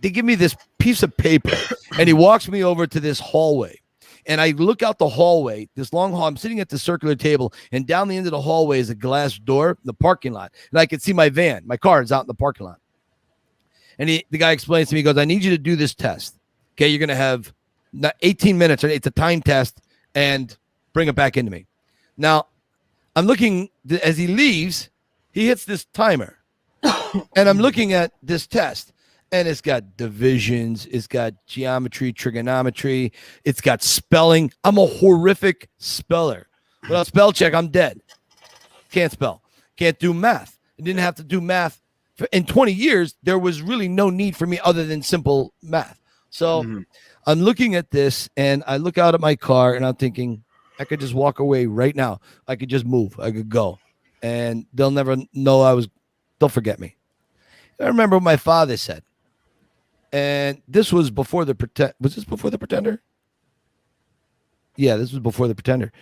give me this piece of paper, and he walks me over to this hallway. And I look out the hallway, this long hall. I'm sitting at the circular table, and down the end of the hallway is a glass door, the parking lot. And I can see my van. My car is out in the parking lot. And the guy explains to me, he goes, I need you to do this test. Okay, you're going to have 18 minutes. It's a time test, and bring it back into me. Now, I'm looking, as he leaves, he hits this timer. And I'm looking at this test. And it's got divisions, it's got geometry, trigonometry, it's got spelling. I'm a horrific speller. Without spell check, I'm dead. Can't spell. Can't do math. I didn't have to do math. In 20 years, there was really no need for me other than simple math. So I'm looking at this, and I look out at my car, and I'm thinking, I could just walk away right now. I could just move. I could go. And they'll never know they'll forget me. I remember what my father said. And this was before was this before The Pretender? Yeah, this was before The Pretender.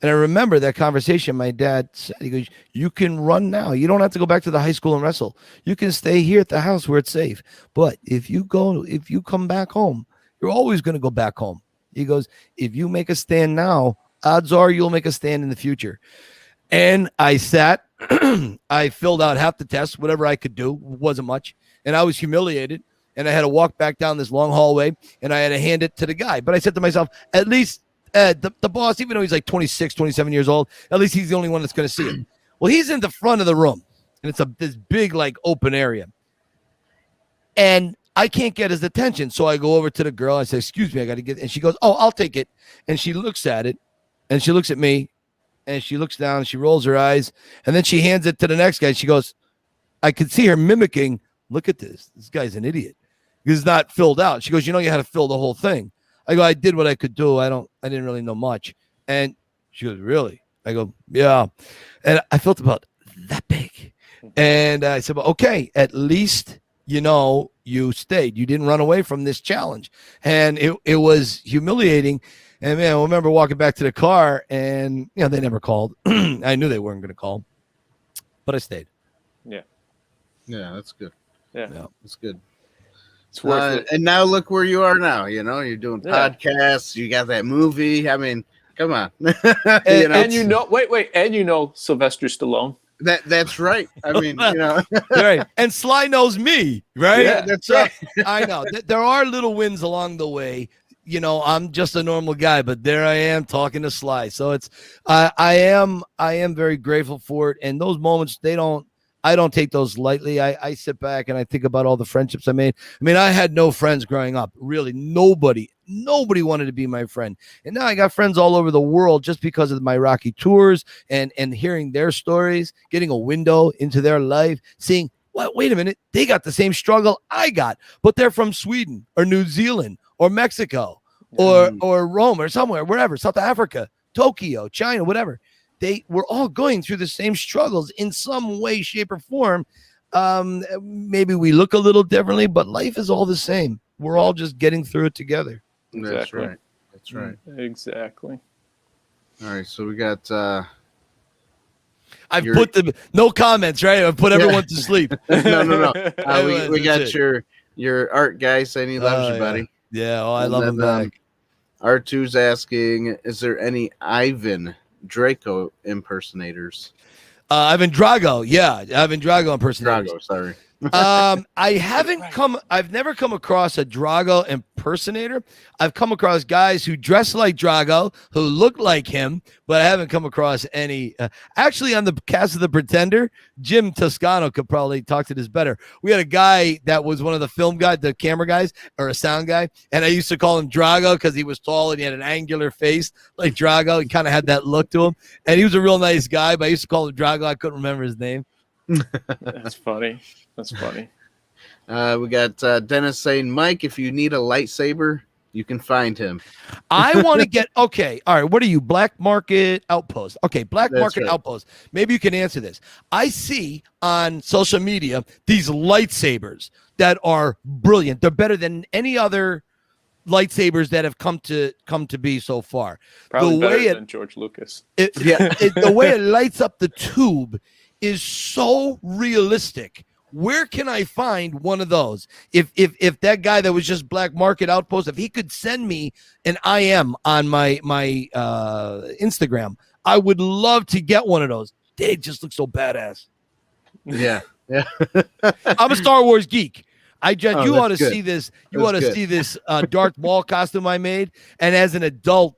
And I remember that conversation my dad said, he goes, you can run now. You don't have to go back to the high school and wrestle. You can stay here at the house where it's safe. But if you come back home, you're always going to go back home. He goes, if you make a stand now, odds are you'll make a stand in the future. And I sat, I filled out half the test, whatever I could do, wasn't much. And I was humiliated. And I had to walk back down this long hallway and I had to hand it to the guy. But I said to myself, at least the boss, even though he's like 26, 27 years old, at least he's the only one that's going to see it. Well, he's in the front of the room and it's this big, like, open area. And I can't get his attention. So I go over to the girl. I say, excuse me, I got to get, and she goes, oh, I'll take it. And she looks at it and she looks at me and she looks down and she rolls her eyes. And then she hands it to the next guy. She goes, I could see her mimicking, look at this. This guy's an idiot. It's not filled out. She goes, you know, you had to fill the whole thing. I go, I did what I could do. I didn't really know much. And she goes, really? I go, yeah. And I felt about that big. And I said, well, okay, at least, you know, you stayed. You didn't run away from this challenge. And it was humiliating. And man, I remember walking back to the car and, you know, they never called. I knew they weren't going to call, but I stayed. Yeah. Yeah, that's good. Yeah. That's good. It's worth it. And now look where you are now. You know, you're doing podcasts. You got that movie. I mean, come on. And you know Sylvester Stallone. That's right. I mean, you know, right. And Sly knows me, right? Yeah, that's right. I know there are little wins along the way. You know, I'm just a normal guy, but there I am talking to Sly. So it's I am very grateful for it. And those moments, I don't take those lightly. I sit back and I think about all the friendships I made. I mean, I had no friends growing up. Really, nobody wanted to be my friend. And now I got friends all over the world just because of my Rocky tours and hearing their stories, getting a window into their life, seeing, wait a minute, they got the same struggle I got, but they're from Sweden or New Zealand or Mexico or Rome or somewhere, wherever, South Africa, Tokyo, China, whatever. They were all going through the same struggles in some way, shape, or form. Maybe we look a little differently, but life is all the same. We're all just getting through it together. Exactly. That's right. That's right. Exactly. All right. So we got. I've put no comments, right? I've put everyone to sleep. No. We got your art guy saying he loves you, buddy. Yeah. Oh, I love him back. R2's asking, is there any Ivan Draco impersonators? Ivan Drago, Ivan Drago impersonators. Drago, sorry. I've never come across a Drago impersonator. I've come across guys who dress like Drago, who look like him, but I haven't come across any. Actually, on the cast of The Pretender, Jim Toscano could probably talk to this better. We had a guy that was one of the film guys, the camera guys, or a sound guy, and I used to call him Drago because he was tall and he had an angular face like Drago. He kind of had that look to him, and he was a real nice guy, but I used to call him Drago. I couldn't remember his name. That's funny. That's funny. We got Dennis saying, Mike, if you need a lightsaber, you can find him. I want to get, okay. All right. What are you? Black Market Outpost. Okay. Black Market Outpost. Maybe you can answer this. I see on social media these lightsabers that are brilliant. They're better than any other lightsabers that have come to be so far. Probably better than George Lucas. The way it lights up the tube is so realistic. Where can I find one of those? If that guy that was just Black Market Outpost, if he could send me an IM on my Instagram, I would love to get one of those. They just look so badass. Yeah. I'm a Star Wars geek. You ought to good. see this. You ought to see this Darth Maul costume I made. And as an adult,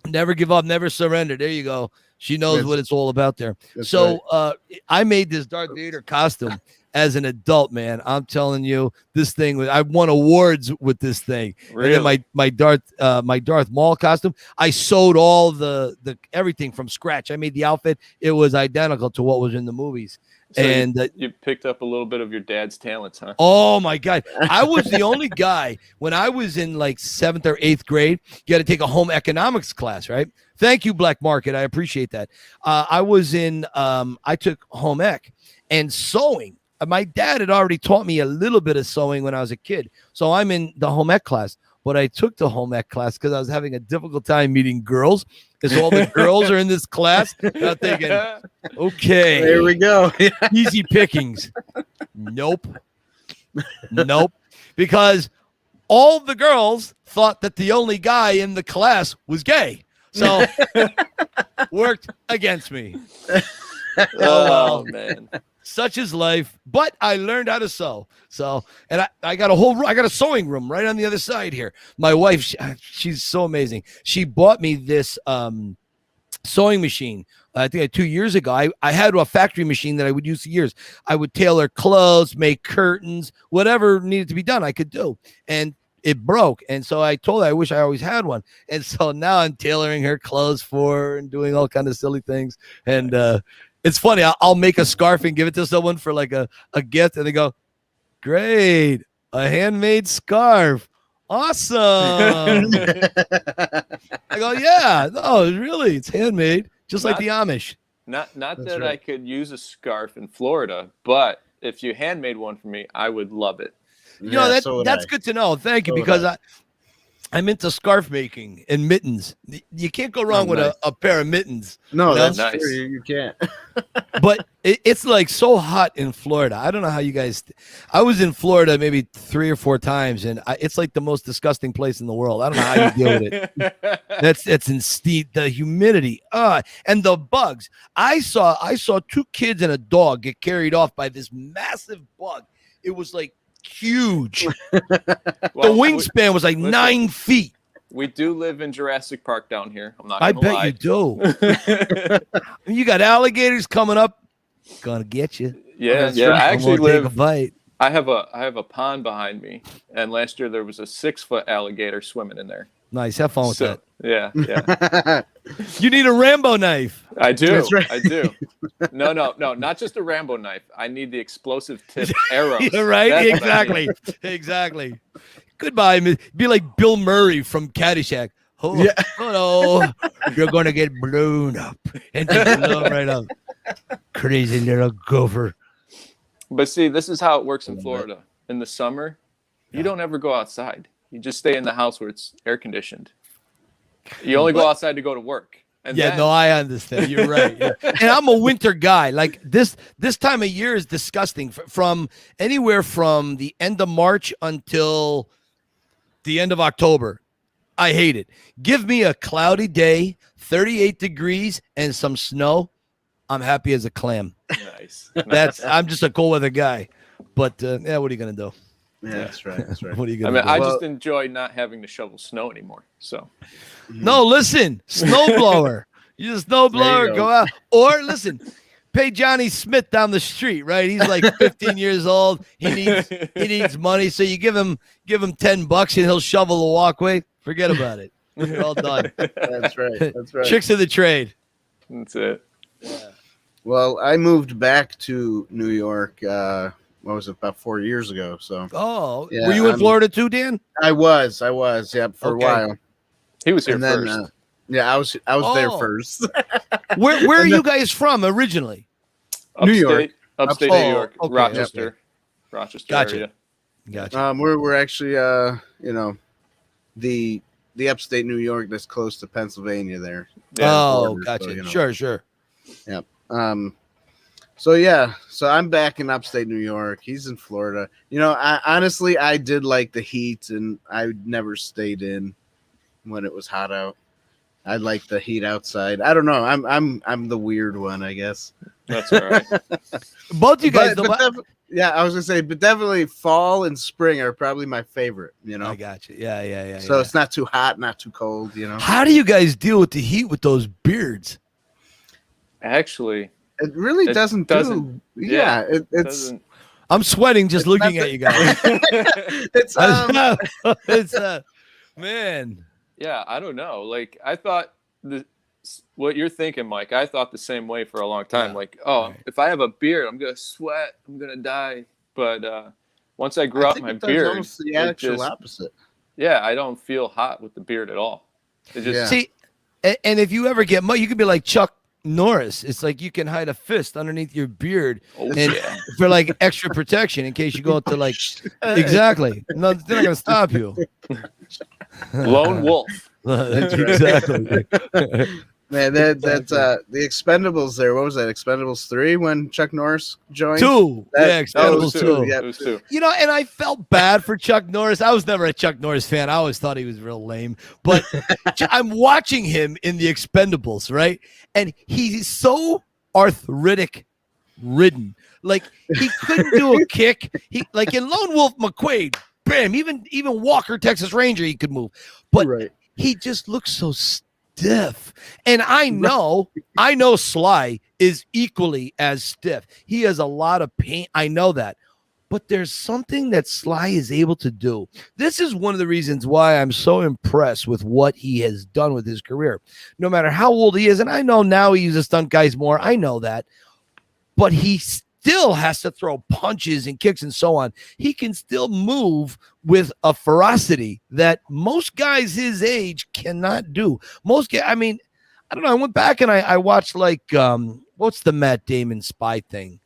never give up, never surrender. There you go. She knows what it's all about there. So right. I made this Darth Vader costume as an adult, man. I'm telling you, this thing, I won awards with this thing. Really? And then my Darth Maul costume, I sewed all the everything from scratch. I made the outfit. It was identical to what was in the movies. So and you picked up a little bit of your dad's talents, huh? Oh my God. I was the only guy when I was in like 7th or 8th grade. You had to take a home economics class, right? Thank you, Black Market. I appreciate that. I took home ec and sewing. My dad had already taught me a little bit of sewing when I was a kid. So I'm in the home ec class. but I took the home ec class because I was having a difficult time meeting girls. Because all the girls are in this class. And I'm thinking, okay, There we go. easy pickings. Nope. Because all the girls thought that the only guy in the class was gay. So worked against me. Oh man. Such is life. But I learned how to sew. So, and I got a sewing room right on the other side here. My wife, she's so amazing. She bought me this sewing machine. I think 2 years ago. I had a factory machine that I would use for years. I would tailor clothes, make curtains, whatever needed to be done, I could do. And it broke. And so I told her I wish I always had one. And so now I'm tailoring her clothes for her and doing all kind of silly things. And it's funny. I'll make a scarf and give it to someone for like a gift. And they go, great, a handmade scarf. Awesome. I go, yeah, no, really, it's handmade, just like the Amish. Not That's that right. I could use a scarf in Florida, but if you handmade one for me, I would love it. You know, that's good to know. Thank you, So would because I'm into scarf making and mittens. You can't go wrong with a pair of mittens. No, that's Nice. true. You can't. But it's like so hot in Florida. I don't know how you guys. I was in Florida maybe 3 or 4 times, and it's like the most disgusting place in the world. I don't know how you deal with it. It's in the humidity, and the bugs. I saw 2 kids and a dog get carried off by this massive bug. It was like huge. Well, The wingspan was like 9 feet. We do live in Jurassic Park down here. I'm not I gonna bet lie. you do. You got alligators coming up, gonna get you. Yeah, That's yeah. right. I actually Take a live. bite. I have a pond behind me, and last year there was a 6-foot alligator swimming in there. Nice. Have fun with So that. yeah. You need a Rambo knife. I do. That's right. I do. No, not just a Rambo knife. I need the explosive tip arrows. You're right. That's what I need. Exactly. Goodbye. Be like Bill Murray from Caddyshack. Oh, Yeah. oh no, you're gonna get blown up and just blown right up. Crazy little gopher. But see, this is how it works in Florida. In the summer, you don't ever go outside. You just stay in the house where it's air conditioned. You only go outside to go to work. And Yeah, then, no, I understand. You're right. Yeah. And I'm a winter guy. Like this time of year is disgusting. From anywhere from the end of March until the end of October. I hate it. Give me a cloudy day, 38 degrees, and some snow. I'm happy as a clam. Nice. I'm just a cold weather guy. But yeah, what are you gonna do? Yeah, that's right. That's right. What are you I gonna mean, do? I Well- just enjoy not having to shovel snow anymore. So No, listen, snowblower. You just snowblower, There you go go. out. Or listen, pay Johnny Smith down the street, right? He's like 15 years old. He needs money. So you give him $10 and he'll shovel the walkway. Forget about it. You're all done. That's right. That's right. Tricks of the trade. that's it. Well, I moved back to New York. What was it? About 4 years ago. So Oh, Yeah, were you in I'm- Florida too, Dan? I was. Yeah, for Okay. a while. He was here And then, first. yeah, I was there Oh. first. Where are And you guys from originally? New York. Upstate Oh, New York, okay, Rochester, Rochester Gotcha. area. Gotcha. We're actually the upstate New York that's close to Pennsylvania there. Oh, border, gotcha. so, you know. Sure. So I'm back in upstate New York. He's in Florida. I did like the heat, and I never stayed in when it was hot out. I like the heat outside. I don't know. I'm the weird one, I guess. That's all right. Both you guys. Yeah, I was gonna say, but definitely fall and spring are probably my favorite. I got you. Yeah. So it's not too hot, not too cold. How do you guys deal with the heat with those beards? Actually, It really It doesn't. doesn't- Yeah, it it's doesn't. I'm sweating just It's looking not at you guys. it's It's man. Yeah, I don't know. Like I thought what you're thinking, Mike. I thought the same way for a long time. Yeah. Like, oh, Right. if I have a beard, I'm gonna sweat. I'm gonna die. But once I grew I out think my it does beard, almost the it actual just- opposite. yeah, I don't feel hot with the beard at all. It just Yeah. See, and if you ever get mud, you could be like Chuck Norris. It's like you can hide a fist underneath your beard oh, and yeah. for like extra protection in case you go into like exactly. No, they're not gonna stop you. Lone Wolf. That's exactly. Man, that's the Expendables there. What was that? Expendables 3 when Chuck Norris joined? 2. That Expendables was 2. 2. Yeah. It was 2. You know, and I felt bad for Chuck Norris. I was never a Chuck Norris fan. I always thought he was real lame. But I'm watching him in the Expendables, right? And he's so arthritic ridden. Like he couldn't do a kick. He like in Lone Wolf McQuaid, bam, even Walker, Texas Ranger, he could move. But Right. he just looks so stiff. And I know Sly is equally as stiff. He has a lot of pain. I know that. But there's something that Sly is able to do. This is one of the reasons why I'm so impressed with what he has done with his career. No matter how old he is, and I know now he uses stunt guys more. I know that. But he still has to throw punches and kicks and so on. He can still move with a ferocity that most guys his age cannot do. Most guys, I mean, I don't know. I went back and I watched like what's the Matt Damon spy thing?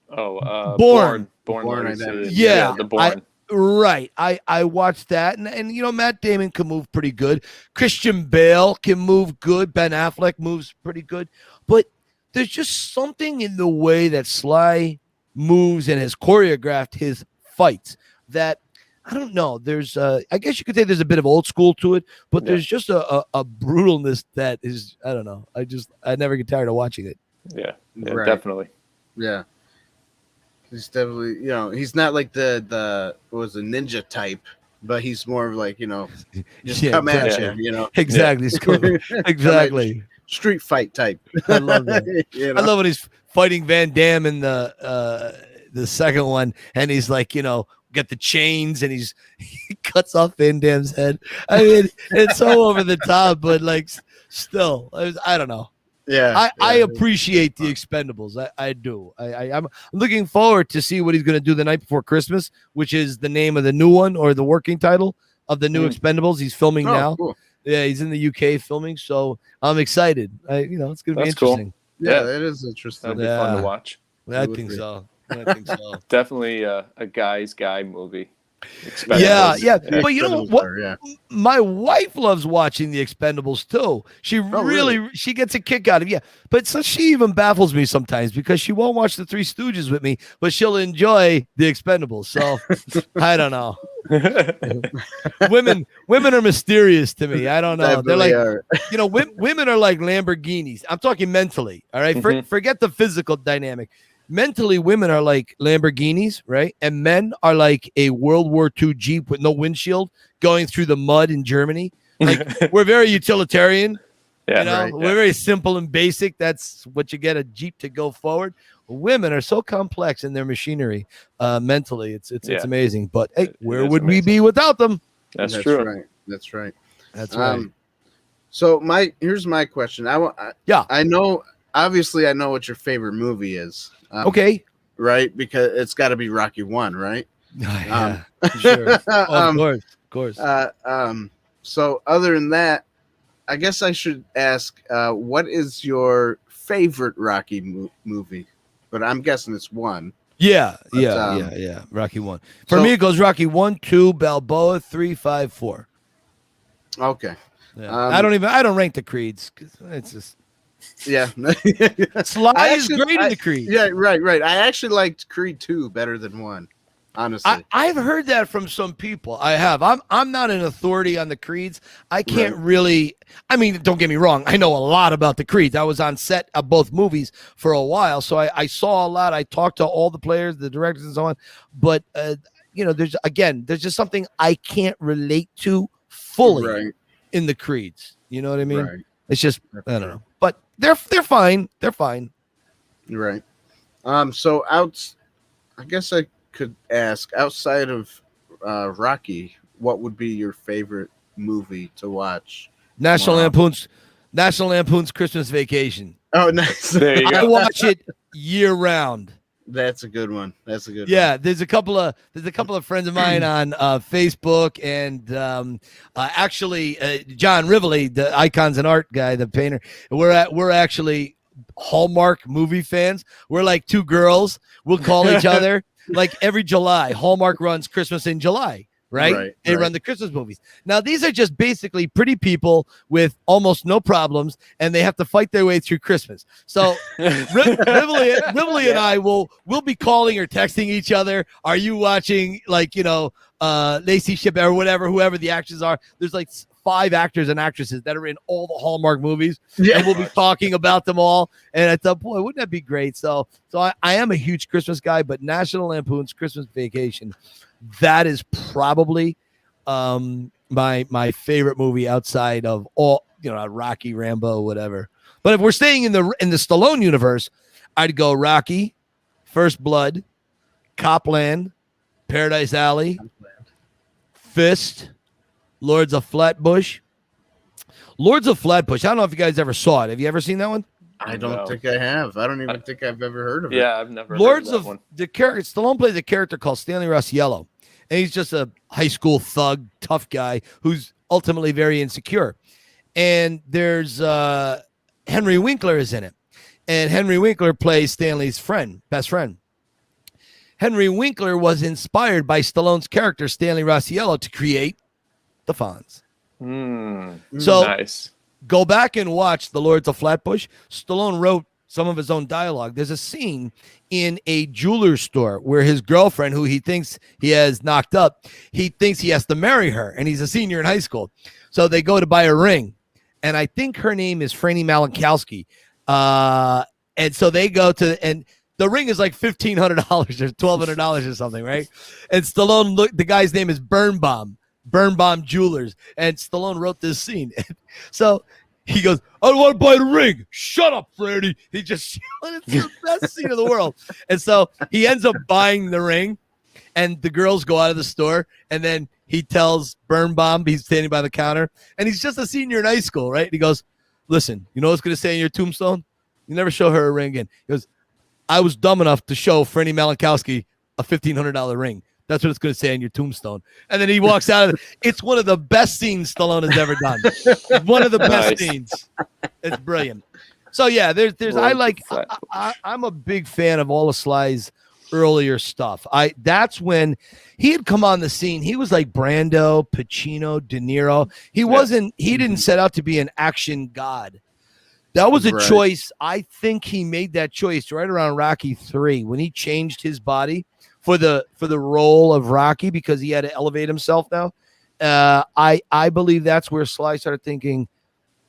Oh, Born Identity. Yeah, the Born. Right. I watched that and you know, Matt Damon can move pretty good. Christian Bale can move good. Ben Affleck moves pretty good. But there's just something in the way that Sly moves and has choreographed his fights that I don't know. There's I guess you could say there's a bit of old school to it, but there's just a brutalness that is, I don't know. I never get tired of watching it. Yeah, Right. definitely. Yeah. He's definitely, you know, he's not like the what was a ninja type, but he's more of like, you know, just come at exactly. you, you know. Exactly. Exactly. Street fight type. I love that. You know? I love when he's fighting Van Damme in the second one, and he's like, you know, got the chains, and he cuts off Van Damme's head. I mean, it's so over the top, but like, still, I don't know. Yeah, I appreciate the Expendables. I do. I'm looking forward to see what he's going to do the night before Christmas, which is the name of the new one or the working title of the new Expendables. He's filming now. Cool. Yeah, he's in the UK filming, so I'm excited. You know, it's going to be interesting. Cool. Yeah, that is interesting. That'll be fun to watch. I think so. Definitely a guy's guy movie. Yeah. But you know what? Yeah. My wife loves watching the Expendables too. She really she gets a kick out of it. Yeah. But so she even baffles me sometimes because she won't watch the Three Stooges with me, but she'll enjoy the Expendables. So I don't know. Women are mysterious to me. I don't know. They're like, you know, women are like Lamborghinis. I'm talking mentally. All right. Forget the physical dynamic. Mentally, women are like Lamborghinis, right? And men are like a World War II Jeep with no windshield going through the mud in Germany. Like, we're very utilitarian. Yeah, you know, right, we're very simple and basic. That's what you get a Jeep to go forward. Women are so complex in their machinery. Mentally, it's amazing. But hey, where would we be without them? That's true. Right. That's right. That's right. So here's my question. I know. Obviously, I know what your favorite movie is. Okay. Right, because it's got to be Rocky 1, right? Yeah, sure. Of course. So other than that, I guess I should ask, what is your favorite Rocky movie? But I'm guessing it's 1. Yeah. Rocky 1. For me, it goes Rocky 1, 2, Balboa, 3, 5, 4. Okay. Yeah. I don't rank the creeds because it's just. Yeah. Sly is great in the Creed. Yeah, right. I actually liked Creed 2 better than 1, honestly. I've heard that from some people. I have. I'm not an authority on the Creeds. I can't really. I mean, don't get me wrong. I know a lot about the Creeds. I was on set of both movies for a while, so I saw a lot. I talked to all the players, the directors, and so on. But you know, there's just something I can't relate to fully in the Creeds. You know what I mean? Right. It's just I don't know. But they're fine. They're fine. Right. So I guess I could ask, outside of Rocky, what would be your favorite movie to watch? National Lampoon's Christmas Vacation. Oh, nice. There you go. I watch it year round. That's a good one. Yeah, there's a couple of friends of mine on Facebook, and actually John Rivoli, the Icons and Art guy, the painter. We're actually Hallmark movie fans. We're like two girls. We'll call each other like every July. Hallmark runs Christmas in July, right? They run the Christmas movies. Now, these are just basically pretty people with almost no problems, and they have to fight their way through Christmas. So Rivoli and I will be calling or texting each other. Are you watching, like, Lacey Ship or whatever, whoever the actors are? There's like 5 actors and actresses that are in all the Hallmark movies, and we'll be talking about them all. And I thought, boy, wouldn't that be great? So I am a huge Christmas guy, but National Lampoon's Christmas Vacation, that is probably my favorite movie outside of all, Rocky, Rambo, whatever. But if we're staying in the Stallone universe, I'd go Rocky, First Blood, Copland, Paradise Alley, Fist, Lords of Flatbush. Lords of Flatbush. I don't know if you guys ever saw it. Have you ever seen that one? I don't think I have. I don't even think I've ever heard of it. Yeah, I've never Lords heard of of that one. the character. Stallone plays a character called Stanley Rossiello, and he's just a high school thug, tough guy who's ultimately very insecure. And there's Henry Winkler is in it, and Henry Winkler plays Stanley's best friend. Henry Winkler was inspired by Stallone's character Stanley Rossiello to create the Fonz. So nice. Go back and watch The Lords of Flatbush. Stallone wrote some of his own dialogue. There's a scene in a jeweler's store where his girlfriend, who he thinks he has knocked up, he thinks he has to marry her, and he's a senior in high school. So they go to buy a ring, and I think her name is Franny Malankowski. And so they go and the ring is like $1,500 or $1,200 or something, right? And Stallone, the guy's name is Birnbaum Jewelers, and Stallone wrote this scene. So he goes, I don't want to buy the ring. Shut up, Franny. It's the best scene of the world. And so he ends up buying the ring, and the girls go out of the store, and then he tells Birnbaum, he's standing by the counter, and he's just a senior in high school, right? And he goes, listen, you know what's going to say in your tombstone? You never show her a ring again. He goes, I was dumb enough to show Franny Malankowski a $1,500 ring. That's what it's going to say on your tombstone. And then he walks out of it. It's one of the best scenes Stallone has ever done. One of the best scenes. It's brilliant. So yeah, I'm a big fan of all of Sly's earlier stuff. That's when he had come on the scene. He was like Brando, Pacino, De Niro. He didn't set out to be an action god. That was a choice. I think he made that choice right around Rocky 3 when he changed his body for the role of Rocky because he had to elevate himself now. I believe that's where Sly started thinking,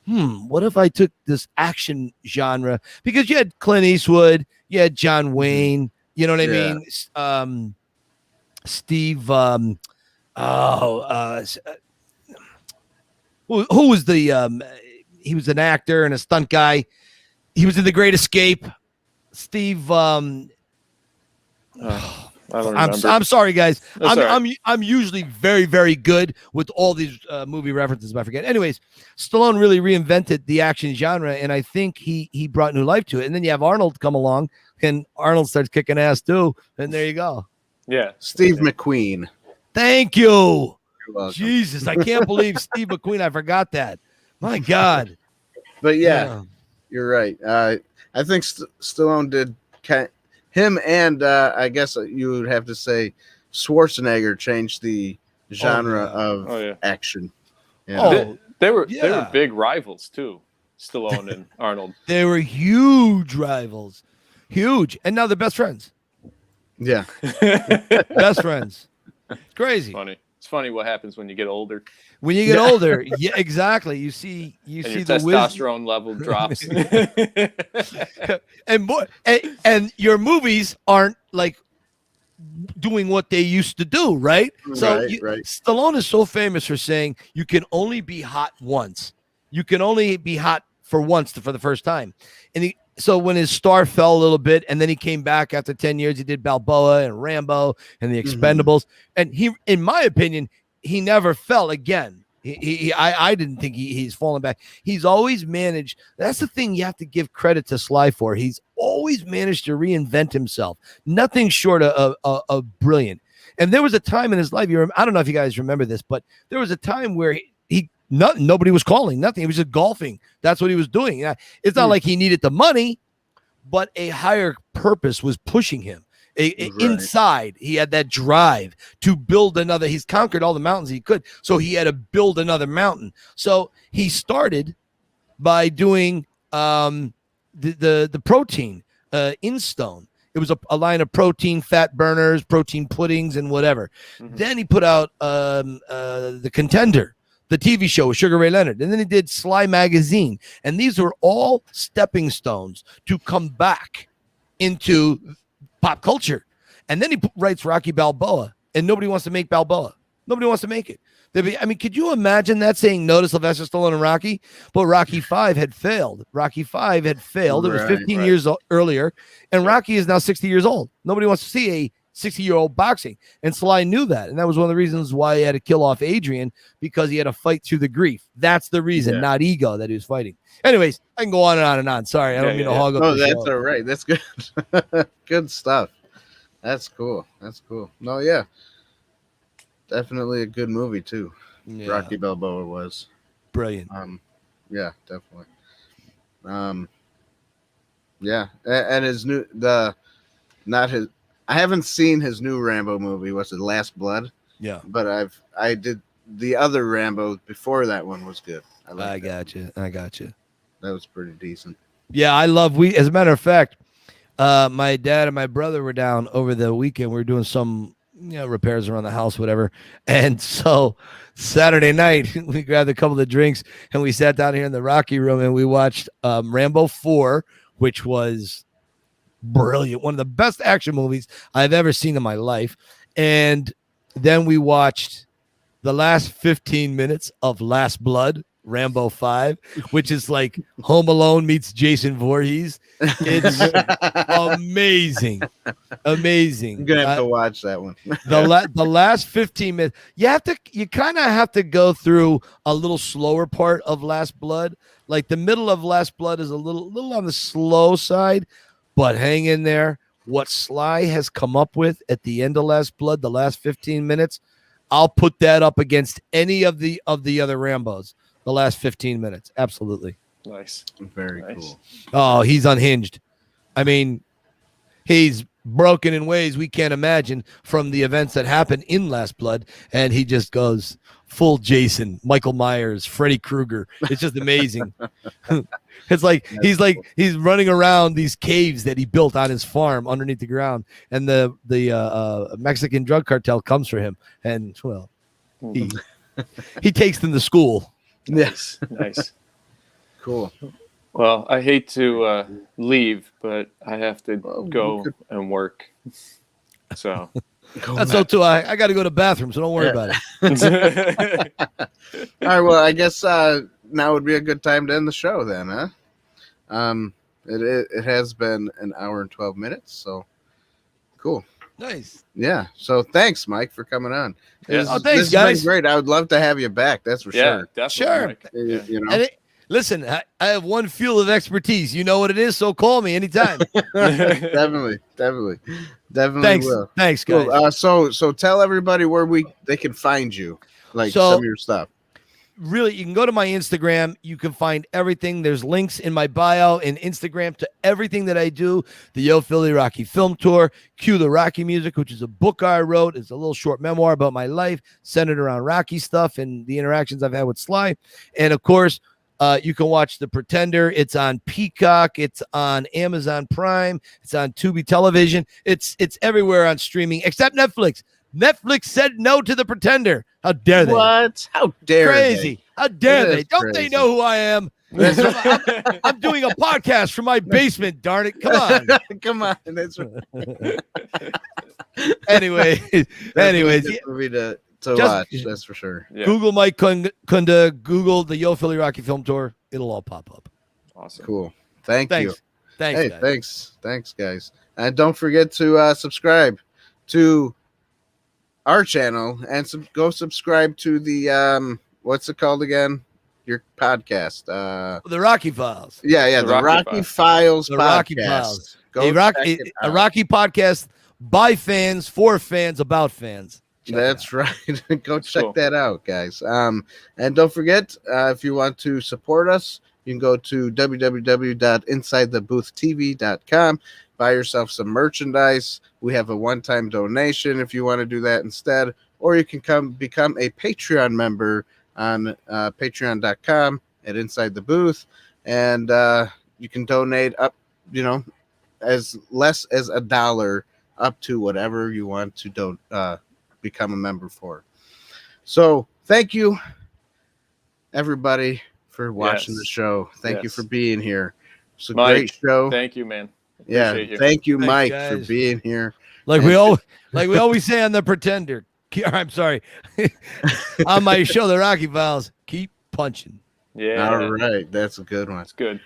what if I took this action genre? Because you had Clint Eastwood, you had John Wayne, you know what I mean? Steve, who was the, he was an actor and a stunt guy. He was in The Great Escape. Steve, I don't remember. I'm sorry, guys. I'm usually very, very good with all these movie references, but I forget. Anyways, Stallone really reinvented the action genre, and I think he brought new life to it. And then you have Arnold come along, and Arnold starts kicking ass too. And there you go. Yeah, Steve McQueen. Thank you. You're welcome. Jesus, I can't believe Steve McQueen. I forgot that. My God. But yeah, you're right. I think Stallone did him, and I guess you would have to say Schwarzenegger changed the genre of action. Yeah. They were big rivals too, Stallone and Arnold. They were huge rivals, huge, and now they're best friends. Yeah, best friends. Crazy. It's funny what happens when you get older. When you get older, yeah, exactly. You see your the testosterone level drops, and your movies aren't like doing what they used to do, right? So Stallone is so famous for saying you can only be hot once. You can only be hot for once for the first time, and so when his star fell a little bit, and then he came back after 10 years, he did Balboa and Rambo and The Expendables. And he, in my opinion, he never fell again. I didn't think he's fallen back. He's always managed. That's the thing you have to give credit to Sly for. He's always managed to reinvent himself. Nothing short of brilliant. And there was a time in his life, I don't know if you guys remember this, but there was a time where nobody was calling, nothing. He was just golfing. That's what he was doing. It's not like he needed the money, but a higher purpose was pushing him. Right. Inside, he had that drive to build another. He's conquered all the mountains he could, so he had to build another mountain. So he started by doing the protein in stone. It was a line of protein, fat burners, protein puddings, and whatever. Mhm. Then he put out the Contender, the TV show with Sugar Ray Leonard. And then he did Sly Magazine. And these were all stepping stones to come back into pop culture. And then he writes Rocky Balboa, and nobody wants to make Balboa. Nobody wants to make it. I mean, could you imagine that, saying no to Sylvester Stallone and Rocky? But Rocky V had failed. Rocky V had failed. It was 15 years earlier, and Rocky is now 60 years old. Nobody wants to see a 60-year-old boxing, and Sly knew that, and that was one of the reasons why he had to kill off Adrian, because he had to fight through the grief. That's the reason, not ego, that he was fighting. Anyways, I can go on and on and on. Sorry, I don't mean to hog up the show. That's all right. That's good. Good stuff. That's cool. That's cool. No, yeah. Definitely a good movie too. Yeah. Rocky Balboa was brilliant. Yeah, definitely. Yeah, and I haven't seen his new Rambo movie. What's it, Last Blood? Yeah, but I did the other Rambo before that one was good. I got you. That was pretty decent. Yeah, as a matter of fact, my dad and my brother were down over the weekend. We were doing some repairs around the house, whatever. And so Saturday night, we grabbed a couple of drinks and we sat down here in the Rocky room and we watched Rambo 4, which was brilliant. One of the best action movies I've ever seen in my life. And then we watched the last 15 minutes of Last Blood, Rambo 5, which is like Home Alone meets Jason Voorhees. It's amazing. I'm gonna have to watch that one. the last 15 minutes, you kind of have to go through a little slower part of Last Blood. Like the middle of Last Blood is a little on the slow side, but hang in there. What Sly has come up with at the end of Last Blood, the last 15 minutes, I'll put that up against any of the other Rambos. The last 15 minutes. Absolutely. Nice. Very cool. Oh, he's unhinged. I mean, he's broken in ways we can't imagine from the events that happened in Last Blood. And he just goes full Jason, Michael Myers, Freddy Krueger. It's just amazing. It's like he's running around these caves that he built on his farm underneath the ground. And the Mexican drug cartel comes for him. And, well, he takes them to school. Yes. Nice. Cool. Well, I hate to leave, but I have to go and work. So that's so too. I got to go to the bathroom, so don't worry about it. All right. Well, I guess now would be a good time to end the show then, huh? It has been an hour and 12 minutes, so cool. Nice. Yeah. So thanks, Mike, for coming on. Yes. Oh, thanks, this guys. has been great. I would love to have you back. That's for sure. Definitely. Sure. Mike. You know. And listen, I have one field of expertise. You know what it is, so call me anytime. Definitely. Thanks. Will. Thanks, guys. Cool. So tell everybody where they can find you, like some of your stuff. Really, you can go to my Instagram. You can find everything. There's links in my bio and Instagram to everything that I do. The Yo Philly Rocky Film Tour, Cue the Rocky Music, which is a book I wrote. It's a little short memoir about my life centered around Rocky stuff and the interactions I've had with Sly. And of course, you can watch The Pretender. It's on Peacock. It's on Amazon Prime. It's on Tubi Television. It's everywhere on streaming except Netflix. Netflix said no to The Pretender. How dare they? What? How dare crazy. they? How dare That they? is Don't crazy. they know who I am? I'm doing a podcast from my basement, darn it. Come on. Come on. That's right. Anyways, movie to watch, that's for sure. Yeah. Google Mike Kunda, Google the Yo Philly Rocky Film Tour. It'll all pop up. Awesome. Cool. Thanks. Thanks, Hey, guys. thanks, guys. And don't forget to subscribe to our channel and go subscribe to the what's it called again? Your podcast. The Rocky Files. Yeah, the Rocky Files The podcast. Rocky Files. Go A Rocky podcast by fans, for fans, about fans. That's right. Go check that out, guys. And don't forget, if you want to support us, you can go to www.insidethebooth.tv.com. buy yourself some merchandise. We have a one-time donation if you want to do that instead, or you can come become a Patreon member on patreon.com at Inside the Booth, and you can donate up, as less as $1 up to whatever you want to become a member for. So thank you, everybody, for watching the show. Thank you for being here. It's a great show. Thank you, man. Appreciate you. Thank you, Mike, for being here. Like we always say on The Pretender. I'm sorry. On my show, The Rocky Files, keep punching. Yeah. All right. That's a good one. That's good.